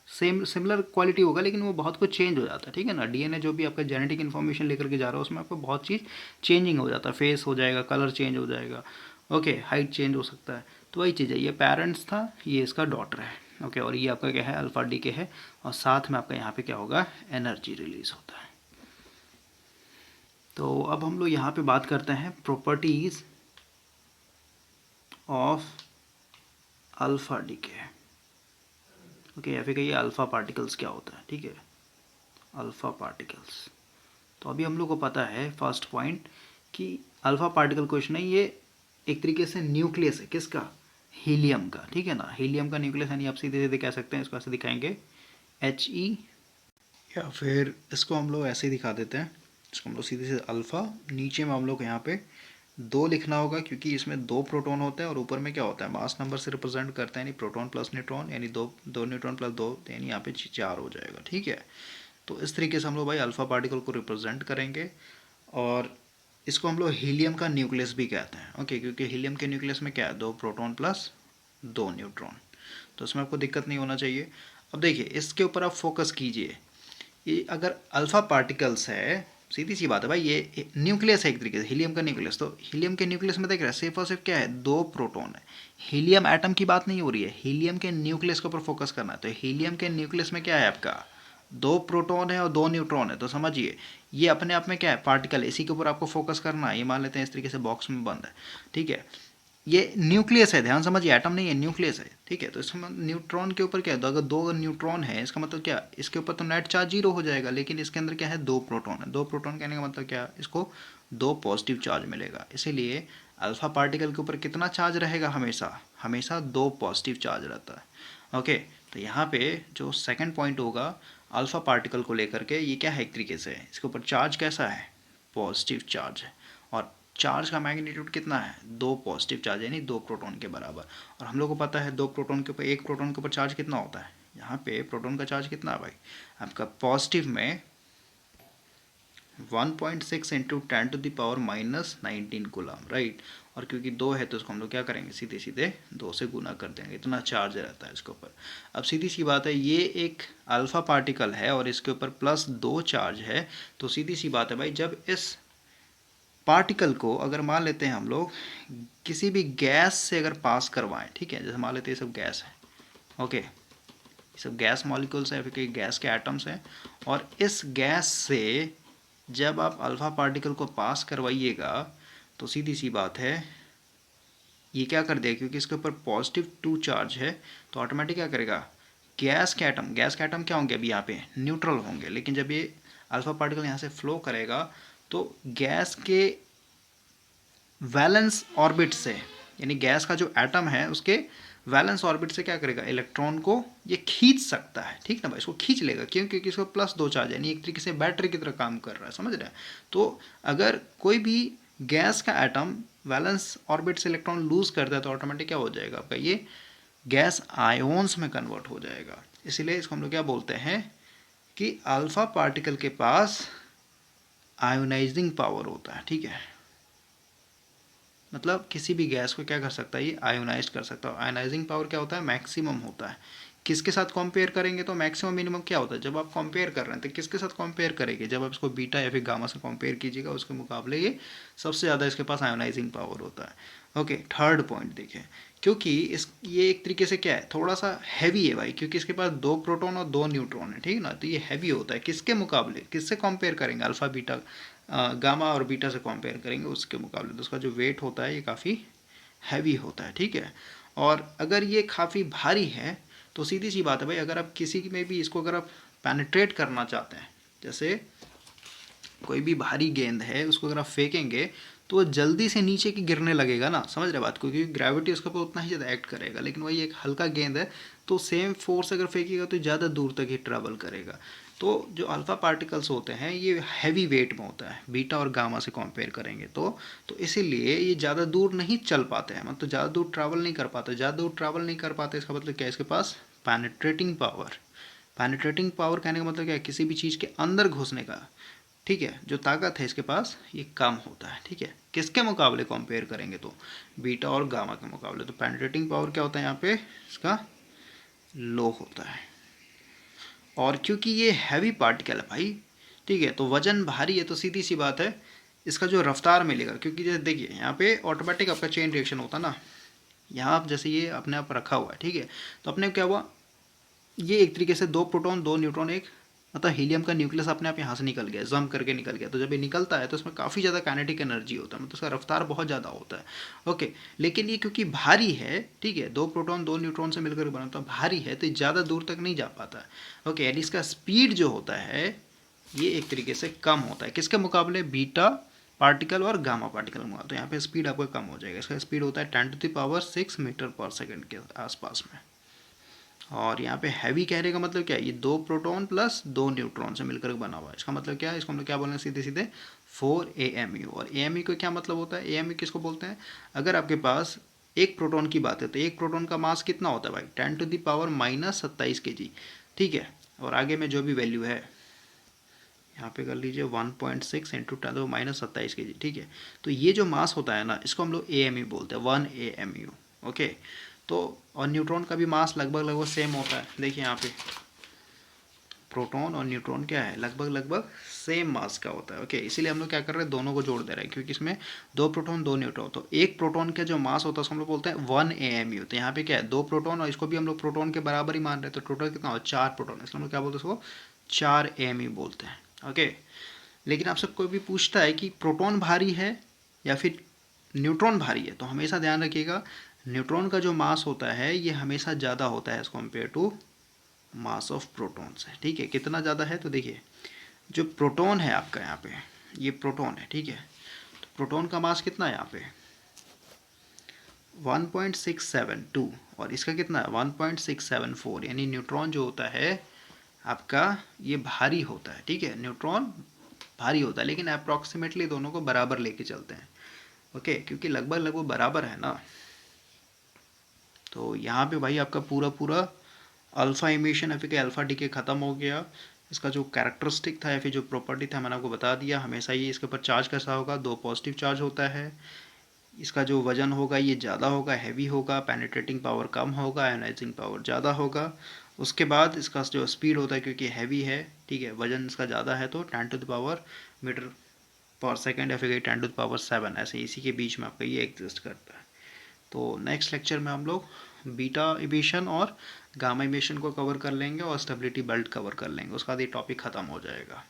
A: सेम सिमिलर क्वालिटी होगा, लेकिन वो बहुत कुछ चेंज हो जाता है, ठीक है ना। डीएनए जो भी आपका जेनेटिक इन्फॉर्मेशन लेकर के जा रहा है, उसमें आपको बहुत चीज़ चेंजिंग हो जाता है, फेस हो जाएगा, कलर चेंज हो जाएगा, ओके, हाइट चेंज हो सकता है। तो वही चीज़ है, ये पेरेंट्स था, ये इसका डॉटर है, ओके। और ये आपका क्या है, अल्फा डी के है, और साथ में आपका यहाँ पे क्या होगा, एनर्जी रिलीज होता है। तो अब हम लोग यहाँ पे बात करते हैं प्रॉपर्टीज ऑफ अल्फा डी के, ओके, या फिर कहिए अल्फा पार्टिकल्स क्या होता है, ठीक है, अल्फा पार्टिकल्स। तो अभी हम लोग को पता है फर्स्ट पॉइंट कि अल्फा पार्टिकल क्वेश्चन है, ये एक तरीके से न्यूक्लियस है, किसका, हीलियम का, ठीक है ना। हीलियम का न्यूक्लियस, यानी आप सीधे सीधे कह सकते हैं, इसको ऐसे दिखाएंगे He, या फिर इसको हम लोग ऐसे ही दिखा देते हैं, इसको हम लोग सीधे सीधे अल्फा, नीचे में हम लोग यहाँ पे 2 लिखना होगा, क्योंकि इसमें 2 प्रोटॉन होते हैं, और ऊपर में क्या होता है, मास नंबर से रिप्रेजेंट करते हैं, यानी प्रोटॉन प्लस न्यूट्रॉन, यानी दो न्यूट्रॉन प्लस 2, यानी यहाँ पे 4 हो जाएगा, ठीक है। तो इस तरीके से हम लोग भाई अल्फा पार्टिकल को रिप्रेजेंट करेंगे, और इसको हम लोग हीलियम का न्यूक्लियस भी कहते हैं, ओके, क्योंकि हीलियम के न्यूक्लियस में क्या है, 2 प्रोटॉन प्लस 2 न्यूट्रॉन। तो इसमें आपको दिक्कत नहीं होना चाहिए। अब देखिए, इसके ऊपर आप फोकस कीजिए, ये अगर अल्फा पार्टिकल्स है, सीधी सी बात है भाई, ये न्यूक्लियस है एक तरीके से, हीलियम का न्यूक्लियस। तो हीलियम के न्यूक्लियस में देख रहे हैं, सिर्फ और सिर्फ क्या है, 2 प्रोटॉन है। हीलियम एटम की बात नहीं हो रही है, हीलियम के न्यूक्लियस के ऊपर फोकस करना है। तो हीलियम के न्यूक्लियस में क्या है आपका, 2 प्रोटॉन है और 2 न्यूट्रॉन है। तो समझिए, ये अपने आप में क्या है, पार्टिकल है, इसी के ऊपर आपको फोकस करना है। ये मान लेते हैं इस तरीके से बॉक्स में बंद है, ठीक है। ये न्यूक्लियस है, ध्यान समझिए, एटम नहीं है, न्यूक्लियस है, ठीक है। तो इसमें न्यूट्रॉन के ऊपर क्या है, तो अगर 2 न्यूट्रॉन है, इसका मतलब क्या, इसके ऊपर तो नेट चार्ज 0 हो जाएगा, लेकिन इसके अंदर क्या है, 2 प्रोटॉन है। 2 प्रोटॉन कहने का मतलब क्या, इसको 2 पॉजिटिव चार्ज मिलेगा। इसीलिए अल्फा पार्टिकल के ऊपर कितना चार्ज रहेगा, हमेशा हमेशा 2 पॉजिटिव चार्ज रहता है, ओके। तो यहाँ पे जो सेकंड पॉइंट होगा अल्फा पार्टिकल को लेकर के, ये क्या है, एक तरीके से इसके ऊपर चार्ज कैसा है, पॉजिटिव चार्ज है, और चार्ज का मैग्नीट्यूड कितना है, 2 पॉजिटिव चार्ज, यानी 2 प्रोटॉन के बराबर। और हम लोग को पता है 2 प्रोटॉन के ऊपर 1 प्रोटॉन के ऊपर चार्ज कितना होता है, यहाँ पे प्रोटॉन का चार्ज कितना है भाई, आपका पॉजिटिव में 1.6 इंटू 10⁻⁻19 कूलम, राइट। और क्योंकि 2 है तो इसको हम लोग क्या करेंगे, सीधे सीधे 2 से गुना कर देंगे, इतना चार्ज रहता है इसके ऊपर। अब सीधी सी बात है, ये एक अल्फा पार्टिकल है और इसके ऊपर +2 चार्ज है। तो सीधी सी बात है भाई, जब इस पार्टिकल को अगर मान लेते हैं हम लोग किसी भी गैस से अगर पास करवाएं, ठीक है, जैसे मान लेते हैं ये सब गैस है, ओके, ये सब गैस मॉलिक्यूल्स हैं, फिर कई गैस के एटम्स हैं, और इस गैस से जब आप अल्फा पार्टिकल को पास करवाइएगा तो सीधी सी बात है, ये क्या कर दिया, क्योंकि इसके ऊपर +2 चार्ज है तो ऑटोमेटिक क्या करेगा, गैस के एटम क्या होंगे अभी यहाँ पे न्यूट्रल होंगे, लेकिन जब ये अल्फा पार्टिकल यहाँ से फ्लो करेगा तो गैस के वैलेंस ऑर्बिट से, यानी गैस का जो एटम है उसके वैलेंस ऑर्बिट से क्या करेगा, इलेक्ट्रॉन को ये खींच सकता है, ठीक ना भाई, इसको खींच लेगा। क्यों? क्योंकि इसको +2 चार्ज है, यानी एक तरीके से बैटरी की तरह काम कर रहा है, समझ रहे हैं। तो अगर कोई भी गैस का एटम वैलेंस ऑर्बिट से इलेक्ट्रॉन लूज करता है तो ऑटोमेटिक क्या हो जाएगा आपका, ये गैस आयोन्स में कन्वर्ट हो जाएगा। इसीलिए इसको हम लोग क्या बोलते हैं कि अल्फा पार्टिकल के पास आयोनाइजिंग पावर होता है, ठीक है। मतलब किसी भी गैस को क्या कर सकता है, ये आयोनाइज कर सकता है। आयोनाइजिंग पावर क्या होता है, मैक्सिमम होता है। किसके साथ कंपेयर करेंगे तो मैक्सिमम मिनिमम क्या होता है, जब आप कंपेयर कर रहे हैं तो किसके साथ कंपेयर करेंगे, जब आप इसको बीटा या फिर गामा से कंपेयर कीजिएगा उसके मुकाबले ये सबसे ज़्यादा इसके पास आयोनाइजिंग पावर होता है। ओके, थर्ड पॉइंट देखिए, क्योंकि ये एक तरीके से क्या है, थोड़ा सा हैवी है भाई, क्योंकि इसके पास 2 प्रोटॉन और 2 न्यूट्रॉन है, ठीक ना। तो ये हैवी होता है किसके मुकाबले, किससे कंपेयर करेंगे, अल्फा बीटा गामा और बीटा से कंपेयर करेंगे उसके मुकाबले, तो उसका जो वेट होता है ये काफ़ी हैवी होता है, ठीक है। और अगर ये काफ़ी भारी है तो सीधी सी बात है भाई, अगर आप किसी में भी इसको अगर आप पेनिट्रेट करना चाहते हैं, जैसे कोई भी भारी गेंद है उसको अगर आप फेंकेंगे तो वो जल्दी से नीचे की गिरने लगेगा ना, समझ रहे बात को, क्योंकि ग्रेविटी उसके ऊपर उतना ही ज़्यादा एक्ट करेगा। लेकिन वही एक हल्का गेंद है तो सेम फोर्स अगर फेंकेगा तो ज़्यादा दूर तक ही ट्रैवल करेगा। तो जो अल्फा पार्टिकल्स होते हैं ये हैवी वेट में होता है, बीटा और गामा से कंपेयर करेंगे तो इसीलिए ये ज़्यादा दूर नहीं चल पाते हैं, मतलब ज़्यादा दूर ट्रैवल नहीं कर पाते। ज़्यादा दूर ट्रैवल नहीं कर पाते इसका मतलब क्या है, इसके पास पेनिट्रेटिंग पावर, पेनिट्रेटिंग पावर कहने का मतलब क्या है, किसी भी चीज़ के अंदर घुसने का, ठीक है, जो ताकत है इसके पास ये कम होता है, ठीक है। किसके मुकाबले कंपेयर करेंगे तो बीटा और गामा के मुकाबले। तो पेनिट्रेटिंग पावर क्या होता है यहाँ पे, इसका लो होता है। और क्योंकि ये हैवी पार्टिकल है भाई, ठीक है, तो वजन भारी है तो सीधी सी बात है इसका जो रफ्तार मिलेगा, क्योंकि जैसे देखिए यहाँ पे ऑटोमेटिक आपका चेन रिएक्शन होता ना, यहाँ आप जैसे ये अपने आप रखा हुआ है, ठीक है, तो अपने क्या हुआ, ये एक तरीके से 2 प्रोटॉन 2 न्यूट्रॉन, एक मतलब हीलियम का न्यूक्लियस अपने आप यहाँ से निकल गया, जम करके निकल गया। तो जब ये निकलता है तो इसमें काफ़ी ज़्यादा काइनेटिक एनर्जी होता है, मतलब उसका रफ्तार बहुत ज़्यादा होता है। ओके, लेकिन ये क्योंकि भारी है, ठीक है, 2 प्रोटॉन 2 न्यूट्रॉन से मिलकर बना, तो भारी है तो ज़्यादा दूर तक नहीं जा पाता है। ओके, यानी इसका स्पीड जो होता है ये एक तरीके से कम होता है, किसके मुकाबले, बीटा पार्टिकल और गामा पार्टिकल में। तो यहाँ पे स्पीड आपका कम हो जाएगा, इसका स्पीड होता है 10⁻⁶ मीटर पर सेकेंड के आसपास में। और यहाँ पे हैवी कहने का मतलब क्या है, ये 2 प्रोटॉन प्लस 2 न्यूट्रॉन से मिलकर बना हुआ है। इसका मतलब क्या है, इसको हम लोग क्या बोल रहे हैं सीधे सीधे 4 AMU। और AMU को क्या मतलब होता है, AMU किसको बोलते हैं, अगर आपके पास एक प्रोटॉन की बात है तो एक प्रोटॉन का मास कितना होता है भाई, 10⁻⁻27 kg, ठीक है। और आगे में जो भी वैल्यू है यहाँ पे कर लीजिए 1.6 इंटू 10⁻⁻27 kg, ठीक है। तो ये जो मास होता है ना इसको हम लोग AMU बोलते हैं, 1 AMU। ओके, तो और न्यूट्रॉन का भी मास लगभग लगभग सेम होता है। देखिए यहाँ पे प्रोटॉन और न्यूट्रॉन क्या है, लगभग लगभग सेम मास का होता है। ओके, इसीलिए हम लोग क्या कर रहे हैं, दोनों को जोड़ दे रहे हैं, क्योंकि इसमें 2 प्रोटॉन 2 न्यूट्रॉन, तो एक प्रोटॉन का जो मास होता है उसको हम लोग बोलते हैं 1 AMU। तो यहाँ पे क्या है, 2 प्रोटॉन और इसको भी हम लोग प्रोटॉन के बराबर ही मान रहे हैं, तो टोटल कितना हो, 4 प्रोटॉन, इसलिए हम लोग क्या बोलते हैं, उसको 4 AMU बोलते हैं। ओके, लेकिन आपसे कोई भी पूछता है कि प्रोटॉन भारी है या फिर न्यूट्रॉन भारी है, तो हमेशा ध्यान रखिएगा न्यूट्रॉन का जो मास होता है ये हमेशा ज़्यादा होता है as compare to mass of proton से, ठीक है। कितना ज़्यादा है, तो देखिए जो प्रोटॉन है आपका यहाँ पे, ये प्रोटॉन है, ठीक है, तो प्रोटॉन का मास कितना है यहाँ पे 1.672 और इसका कितना है 1.674, यानी न्यूट्रॉन जो होता है आपका ये भारी होता है, ठीक है, न्यूट्रॉन भारी होता है, लेकिन अप्रॉक्सीमेटली दोनों को बराबर लेके चलते हैं। ओके, क्योंकि लगभग लगभग बराबर है ना। तो यहाँ पे भाई आपका पूरा पूरा अल्फ़ा इमिशन या फिर अल्फ़ा डीके ख़त्म हो गया। इसका जो कैरेक्टरिस्टिक था या फिर जो प्रॉपर्टी था मैंने आपको बता दिया। हमेशा ये इसके ऊपर चार्ज कैसा होगा, 2 पॉजिटिव चार्ज होता है। इसका जो वजन होगा ये ज़्यादा होगा, हैवी होगा, पेनिट्रेटिंग पावर कम होगा, आयोनाइजिंग पावर ज़्यादा होगा। उसके बाद इसका जो स्पीड होता है क्योंकि हैवी है, ठीक है, वजन इसका ज़्यादा है, तो 10⁻ मीटर पर सेकेंड या फिर 10⁻7 ऐसे इसी के बीच में आपका ये एग्जिस्ट करता है। तो नेक्स्ट लेक्चर में हम लोग बीटा इमिशन और गामा इमिशन को कवर कर लेंगे और स्टेबिलिटी बेल्ट कवर कर लेंगे, उसका बाद ये टॉपिक ख़त्म हो जाएगा।